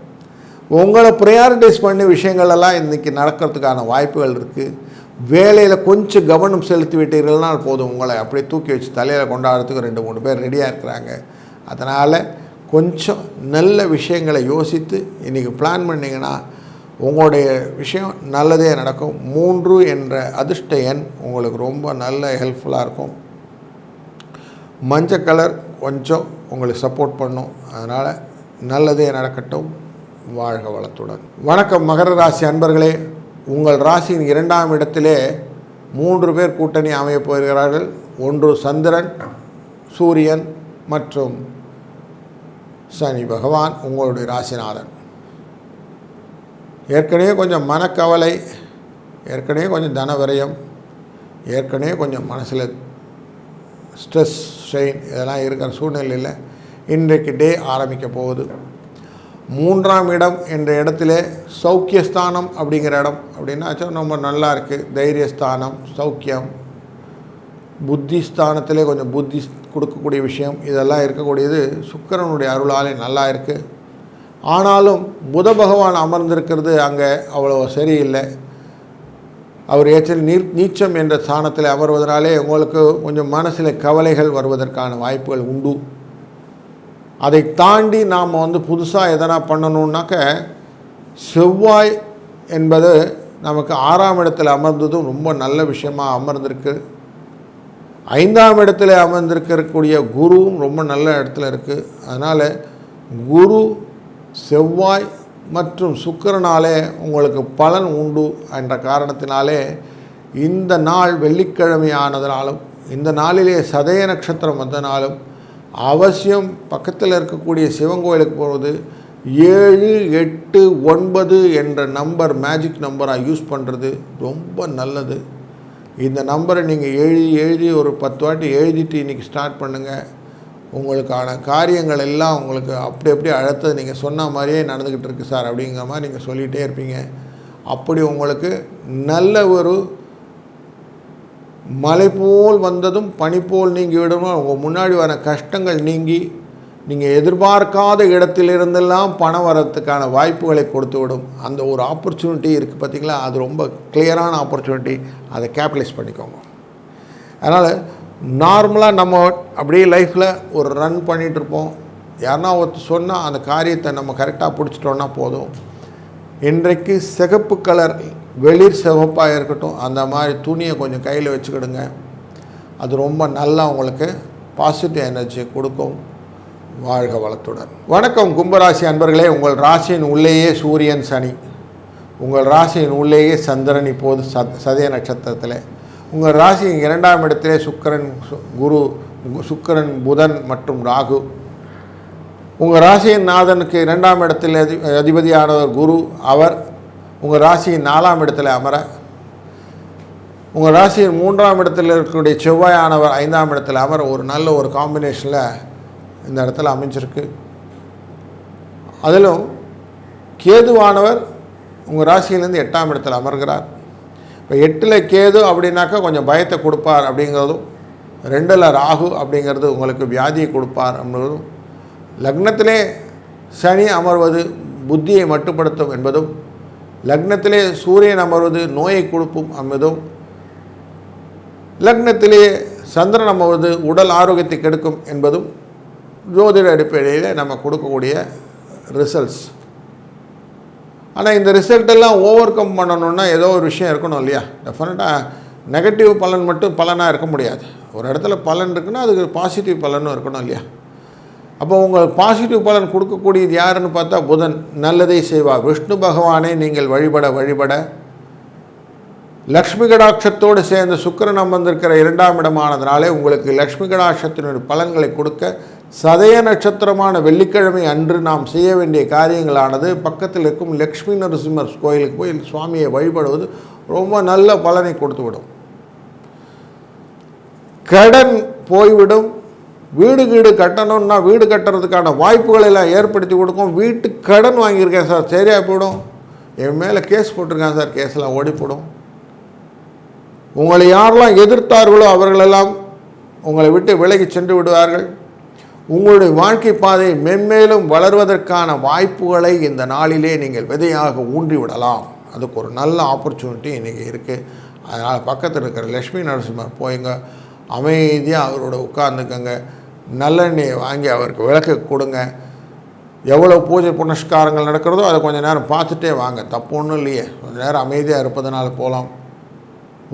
உங்களை ப்ரையாரிட்டைஸ் பண்ணி விஷயங்களெல்லாம் இன்றைக்கி நடக்கிறதுக்கான வாய்ப்புகள் இருக்குது. வேலையில் கொஞ்சம் கவனம் செலுத்தி விட்டீர்கள்னால் போதும், உங்களை அப்படியே தூக்கி வச்சு தலையில் கொண்டாடுறதுக்கு 2-3 பேர் ரெடியாக இருக்கிறாங்க. அதனால் கொஞ்சம் நல்ல விஷயங்களை யோசித்து இன்றைக்கி பிளான் பண்ணிங்கன்னா உங்களுடைய விஷயம் நல்லதே நடக்கும். 3 என்ற அதிர்ஷ்ட எண் உங்களுக்கு ரொம்ப நல்ல ஹெல்ப்ஃபுல்லாக இருக்கும். மஞ்சள் கலர் கொஞ்சம் உங்களுக்கு சப்போர்ட் பண்ணும். அதனால் நல்லதே நடக்கட்டும். வாழ்க வளத்துடன். வணக்கம் மகர ராசி அன்பர்களே. உங்கள் ராசியின் 2ஆம் இடத்திலே 3 பேர் கூட்டணி அமையப் போகிறார்கள். ஒன்று சந்திரன், சூரியன் மற்றும் சனி பகவான், உங்களுடைய ராசிநாதன். ஏற்கனவே கொஞ்சம் மனக்கவலை, ஏற்கனவே கொஞ்சம் தன விரயம், ஏற்கனவே கொஞ்சம் மனசில் ஸ்ட்ரெஸ் ஸ்ட்ரெயின் இதெல்லாம் இருக்கிற சூழ்நிலையில் இன்றைக்கு டே ஆரம்பிக்க போகுது. 3ஆம் இடம் என்ற இடத்துல சௌக்கியஸ்தானம் அப்படிங்கிற இடம் அப்படின்னாச்சா ரொம்ப நல்லா இருக்குது. தைரியஸ்தானம், சௌக்கியம், புத்தி ஸ்தானத்திலே கொஞ்சம் புத்தி கொடுக்கக்கூடிய விஷயம் இதெல்லாம் இருக்கக்கூடியது சுக்கிரனுடைய அருளாலே நல்லா இருக்குது. ஆனாலும் புத பகவான் அமர்ந்திருக்கிறது அங்கே அவ்வளோ சரியில்லை. அவர் நீச்சம் என்ற ஸ்தானத்தில் அமர்வதனாலே உங்களுக்கு கொஞ்சம் மனசில் கவலைகள் வருவதற்கான வாய்ப்புகள் உண்டு. அதை தாண்டி நாம் புதுசாக எதனா பண்ணணுன்னாக்க செவ்வாய் என்பது நமக்கு 6ஆம் இடத்தில் அமர்ந்ததும் ரொம்ப நல்ல விஷயமாக அமர்ந்திருக்கு. 5ஆம் இடத்துல அமர்ந்திருக்கக்கூடிய குருவும் ரொம்ப நல்ல இடத்துல இருக்குது. அதனால் குரு, செவ்வாய் மற்றும் சுக்கிரனாலே உங்களுக்கு பலன் உண்டு என்ற காரணத்தினாலே இந்த நாள் வெள்ளிக்கிழமை ஆனதுனாலும் இந்த நாளிலே சதய நட்சத்திரம் வந்தனாலும் அவசியம் பக்கத்தில் இருக்கக்கூடிய சிவன் கோயிலுக்கு போவது 7, 8, 9 என்ற நம்பர் மேஜிக் நம்பராக யூஸ் பண்ணுறது ரொம்ப நல்லது. இந்த நம்பரை நீங்கள் எழுதி ஒரு 10 வாட்டி எழுதிட்டு இன்றைக்கி ஸ்டார்ட் பண்ணுங்கள். உங்களுக்கான காரியங்கள் எல்லாம் உங்களுக்கு அப்படி அடுத்தது நீங்கள் சொன்ன மாதிரியே நடந்துக்கிட்டு இருக்குது சார் அப்படிங்கிற மாதிரி நீங்கள் சொல்லிகிட்டே இருப்பீங்க. அப்படி உங்களுக்கு நல்ல ஒரு மலை போல் வந்ததும் பனி போல் நீங்கி விடணும். உங்கள் முன்னாடி வர கஷ்டங்கள் நீங்கி நீங்கள் எதிர்பார்க்காத இடத்திலிருந்தெல்லாம் பணம் வரத்துக்கான வாய்ப்புகளை கொடுத்து விடும். அந்த ஒரு ஆப்பர்ச்சுனிட்டி இருக்குது பார்த்திங்களா, அது ரொம்ப கிளியரான ஆப்பர்ச்சுனிட்டி. அதை கேபிட்டலைஸ் பண்ணிக்கோங்க. அதனால் நார்மலாக நம்ம அப்படியே லைஃப்பில் ஒரு ரன் பண்ணிகிட்ருப்போம். யாருன்னா ஒருத்தர் சொன்னால் அந்த காரியத்தை நம்ம கரெக்டாக பிடிச்சிட்டோன்னா போதும். இன்றைக்கு சிகப்பு கலர் வெளிர் சிவப்பாக இருக்கட்டும், அந்த மாதிரி துணியை கொஞ்சம் கையில் வச்சுக்கிடுங்க. அது ரொம்ப நல்லா உங்களுக்கு பாசிட்டிவ் எனர்ஜி கொடுக்கும். வாழ்க வளத்துடன். வணக்கம் கும்பராசி அன்பர்களே. உங்கள் ராசியின் உள்ளேயே சூரியன், சனி, உங்கள் ராசியின் உள்ளேயே சந்திரன் இப்போது சதய நட்சத்திரத்தில், உங்கள் ராசியின் 2ஆம் இடத்திலே சுக்கிரன், குரு, சுக்கிரன், புதன் மற்றும் ராகு, உங்கள் ராசியின் நாதனுக்கு 2ஆம் இடத்தில் அதிபதியானவர் குரு, அவர் உங்கள் ராசியின் 4ஆம் இடத்தில் அமர, உங்கள் ராசியின் 3ஆம் இடத்தில் இருக்கக்கூடிய செவ்வாயானவர் 5ஆம் இடத்தில் அமர ஒரு நல்ல ஒரு காம்பினேஷனில் இந்த இடத்துல அமைஞ்சிருக்கு. அதிலும் கேதுவானவர் உங்கள் ராசியிலேருந்து 8ஆம் இடத்தில் அமர்கிறார். இப்போ 8ல் கேது அப்படின்னாக்கா கொஞ்சம் பயத்தை கொடுப்பார் அப்படிங்கிறதும், 2ல் ராகு அப்படிங்கிறது உங்களுக்கு வியாதியை கொடுப்பார் அப்படிங்கிறதும், லக்னத்திலே சனி அமர்வது புத்தியை மட்டுப்படுத்தும் என்பதும், லக்னத்திலே சூரியன் அமர்வது நோயை கொடுக்கும் என்பதும், லக்னத்திலே சந்திரன் அமர்வது உடல் ஆரோக்கியத்தை கெடுக்கும் என்பதும் ஜோதிட அடிப்படையில் நம்ம கொடுக்கக்கூடிய ரிசல்ட்ஸ். ஆனால் இந்த ரிசல்ட்டெல்லாம் ஓவர் கம் பண்ணணுன்னா ஏதோ ஒரு விஷயம் இருக்கணும் இல்லையா? டெஃபினட்டாக நெகட்டிவ் பலன் மட்டும் பலனாக இருக்க முடியாது. ஒரு இடத்துல பலன் இருக்குன்னா அதுக்கு பாசிட்டிவ் பலனும் இருக்கணும் இல்லையா? அப்போ உங்கள் பாசிட்டிவ் பலன் கொடுக்கக்கூடியது யாருன்னு பார்த்தா புதன் நல்லதை செய்வார். விஷ்ணு பகவானை நீங்கள் வழிபட வழிபட லக்ஷ்மி கடாட்சத்தோடு சேர்ந்த சுக்கிரன் அமர்ந்திருக்கிற 2ஆம் இடமானதுனாலே உங்களுக்கு லக்ஷ்மி கடாட்சத்தினுடைய பலன்களை கொடுக்க சதய நட்சத்திரமான வெள்ளிக்கிழமை அன்று நாம் செய்ய வேண்டிய காரியங்களானது பக்கத்தில் இருக்கும் லக்ஷ்மி நரசிம்மர் கோயிலுக்கு போய் சுவாமியை வழிபடுவது ரொம்ப நல்ல பலனை கொடுத்து விடும். கடன் போய்விடும். வீடு கட்டணும்னா வீடு கட்டுறதுக்கான வாய்ப்புகளை எல்லாம் ஏற்படுத்தி கொடுக்கும். வீட்டுக்கு கடன் வாங்கியிருக்கேன் சார், சரியாக போயிடும். என் மேலே கேஸ் போட்டிருக்கேன் சார், கேஸ்லாம் ஓடி போடும். உங்களை யாரெல்லாம் எதிர்த்தார்களோ அவர்களெல்லாம் உங்களை விட்டு விலகி சென்று விடுவார்கள். உங்களுடைய வாழ்க்கை பாதை மென்மேலும் வளர்வதற்கான வாய்ப்புகளை இந்த நாளிலே நீங்கள் விதையாக ஊன்றி விடலாம். அதுக்கு ஒரு நல்ல ஆப்பர்ச்சுனிட்டி இன்றைக்கி இருக்குது. அதனால் பக்கத்தில் இருக்கிற லக்ஷ்மி நரசிம்மர் போய்ங்க, அமைதியாக அவரோட உட்கார்ந்துக்கங்க. நல்லெண்ணெயை வாங்கி அவருக்கு விளக்கு கொடுங்க. எவ்வளோ பூஜை புனஸ்காரங்கள் நடக்கிறதோ அதை கொஞ்சம் நேரம் பார்த்துட்டே வாங்க, தப்பு ஒன்றும் இல்லையே. கொஞ்சம் நேரம் அமைதியாக இருப்பதனால போகலாம்.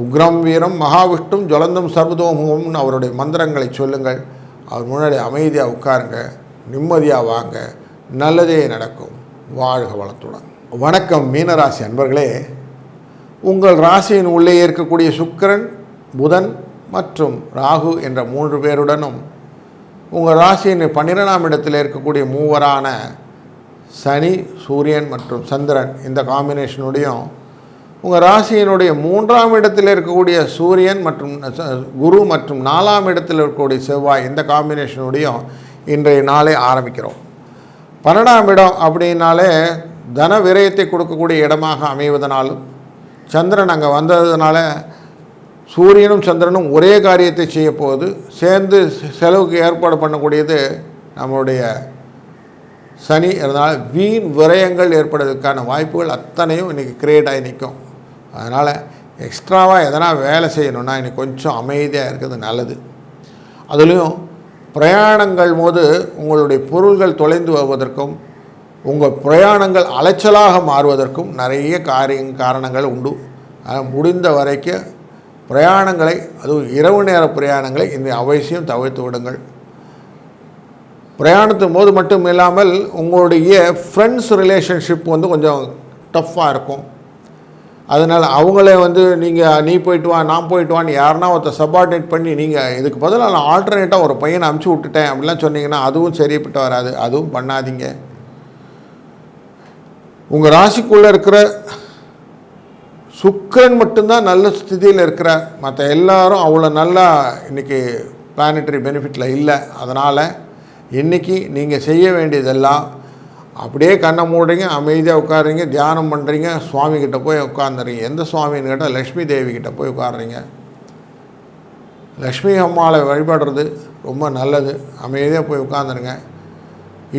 உக்ரம் வீரம் மகாவிஷ்ணும் ஜொலந்தம் சர்வதோமுகம்னு அவருடைய மந்திரங்களை சொல்லுங்கள். அவர் முன்னாடி அமைதியாக உட்காருங்க, நிம்மதியாக வாங்க, நல்லதே நடக்கும். வாழ்க வளத்துடன். வணக்கம் மீனராசி அன்பர்களே. உங்கள் ராசியின் உள்ளே இருக்கக்கூடிய சுக்கிரன், புதன் மற்றும் ராகு என்ற 3 பேருடனும் உங்கள் ராசியின் 12ஆம் இடத்தில் இருக்கக்கூடிய மூவரான சனி, சூரியன் மற்றும் சந்திரன் இந்த காம்பினேஷனுடையும் உங்கள் ராசியினுடைய 3ஆம் இடத்தில் இருக்கக்கூடிய சூரியன் மற்றும் குரு மற்றும் 4ஆம் இடத்தில் இருக்கக்கூடிய செவ்வாய் இந்த காம்பினேஷனுடையும் இன்றைய நாளை ஆரம்பிக்கிறோம். 12ஆம் இடம் அப்படின்னாலே தன விரயத்தை கொடுக்கக்கூடிய இடமாக அமைவதனாலும் சந்திரன் அங்கே வந்ததுனால சூரியனும் சந்திரனும் ஒரே காரியத்தை செய்ய போகுது. சேர்ந்து செலவுக்கு ஏற்பாடு பண்ணக்கூடியது நம்மளுடைய சனி. அதனால் வீண் விரயங்கள் ஏற்படுவதற்கான வாய்ப்புகள் அத்தனையும் இன்றைக்கி கிரியேட் ஆகி நிற்கும். அதனால் எக்ஸ்ட்ராவாக எதனா வேலை செய்யணுன்னா இன்றைக்கி கொஞ்சம் அமைதியாக இருக்கிறது நல்லது. அதுலேயும் பிரயாணங்கள் போது உங்களுடைய பொருள்கள் தொலைந்து வருவதற்கும் உங்கள் பிரயாணங்கள் அலைச்சலாக மாறுவதற்கும் நிறைய காரணங்கள் உண்டு. அதனால் முடிந்த வரைக்கும் பிரயாணங்களை, அதுவும் இரவு நேர பிரயாணங்களை இந்த அவசியம் தவிர்த்து விடுங்கள். பிரயாணத்தின் போது மட்டும் இல்லாமல் உங்களுடைய ஃப்ரெண்ட்ஸ் ரிலேஷன்ஷிப் கொஞ்சம் டஃப்பாக இருக்கும். அதனால் அவங்களே நீ போயிட்டு வா, நான் போயிட்டு வான்னு யாருன்னா ஒருத்தர் சப்பார்டினேட் பண்ணி நீங்கள் இதுக்கு பதிலாக நான் ஆல்டர்னேட்டாக ஒரு பையனை அனுப்பிச்சி விட்டுட்டேன் அப்படிலாம் சொன்னீங்கன்னா அதுவும் சரிப்பட்டு வராது. அதுவும் பண்ணாதீங்க. உங்கள் ராசிக்குள்ளே இருக்கிற சுக்கிரன் மட்டும்தான் நல்ல ஸ்திதியில் இருக்கிறார். மற்ற எல்லாரும் அவ்வளோ நல்லா இன்றைக்கி பிளானட்டரி பெனிஃபிட்டில் இல்லை. அதனால் இன்றைக்கி நீங்கள் செய்ய வேண்டியதெல்லாம் அப்படியே கண்ணை மூடுறீங்க, அமைதியாக உட்காடுறீங்க, தியானம் பண்ணுறீங்க, சுவாமிகிட்ட போய் உட்காந்துறீங்க. எந்த சுவாமின்னு கேட்டால் லக்ஷ்மி தேவிக்கிட்ட போய் உட்காடுறீங்க. லக்ஷ்மி அம்மாவை வழிபடுறது ரொம்ப நல்லது. அமைதியாக போய் உட்காந்துருங்க.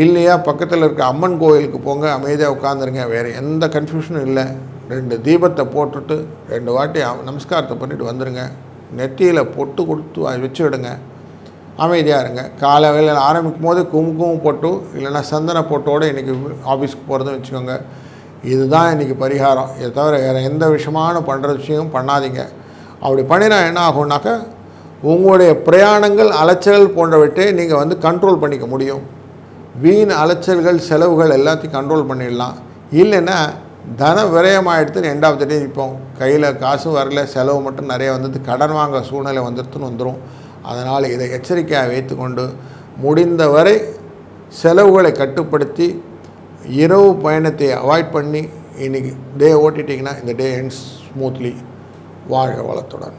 இல்லையா பக்கத்தில் இருக்க அம்மன் கோயிலுக்கு போங்க, அமைதியாக உட்காந்துருங்க. வேறு எந்த கன்ஃபியூஷனும் இல்லை. 2 தீபத்தை போட்டுட்டு 2 வாட்டி நமஸ்காரத்தை பண்ணிவிட்டு வந்துடுங்க. நெத்தியில் பொட்டு கொடுத்து வச்சு விடுங்க. அமைதியாக இருங்க. காலை வேளையில் ஆரம்பிக்கும் போது குங்குமம் போட்டு இல்லைன்னா சந்தன போட்டோடு இன்றைக்கி ஆஃபீஸ்க்கு போகிறதுன்னு வச்சுக்கோங்க. இதுதான் இன்றைக்கி பரிகாரம். இதை தவிர வேறு எந்த விஷயமான பண்ணுற விஷயமும் பண்ணாதீங்க. அப்படி பண்ணினா என்ன ஆகும்னாக்கா உங்களுடைய பிரயாணங்கள், அலைச்சல்கள் போன்றவற்றை நீங்கள் கண்ட்ரோல் பண்ணிக்க முடியும். வீண் அலைச்சல்கள், செலவுகள் எல்லாத்தையும் கண்ட்ரோல் பண்ணிடலாம். இல்லைன்னா தன விரயமாகிடுதுன்னு எண்டாவது டே நிற்போம். கையில் காசும் வரல, செலவு மட்டும் நிறைய வந்தது, கடன் வாங்க சூழ்நிலை வந்துடும். அதனால் இதை எச்சரிக்கையாக வைத்துக்கொண்டு முடிந்தவரை செலவுகளை கட்டுப்படுத்தி இரவு பயணத்தை அவாய்ட் பண்ணி இன்றைக்கி டே ஓட்டிட்டிங்கன்னா இந்த டே எண்ட்ஸ் ஸ்மூத்லி. வாழ்க வளத்துடன்.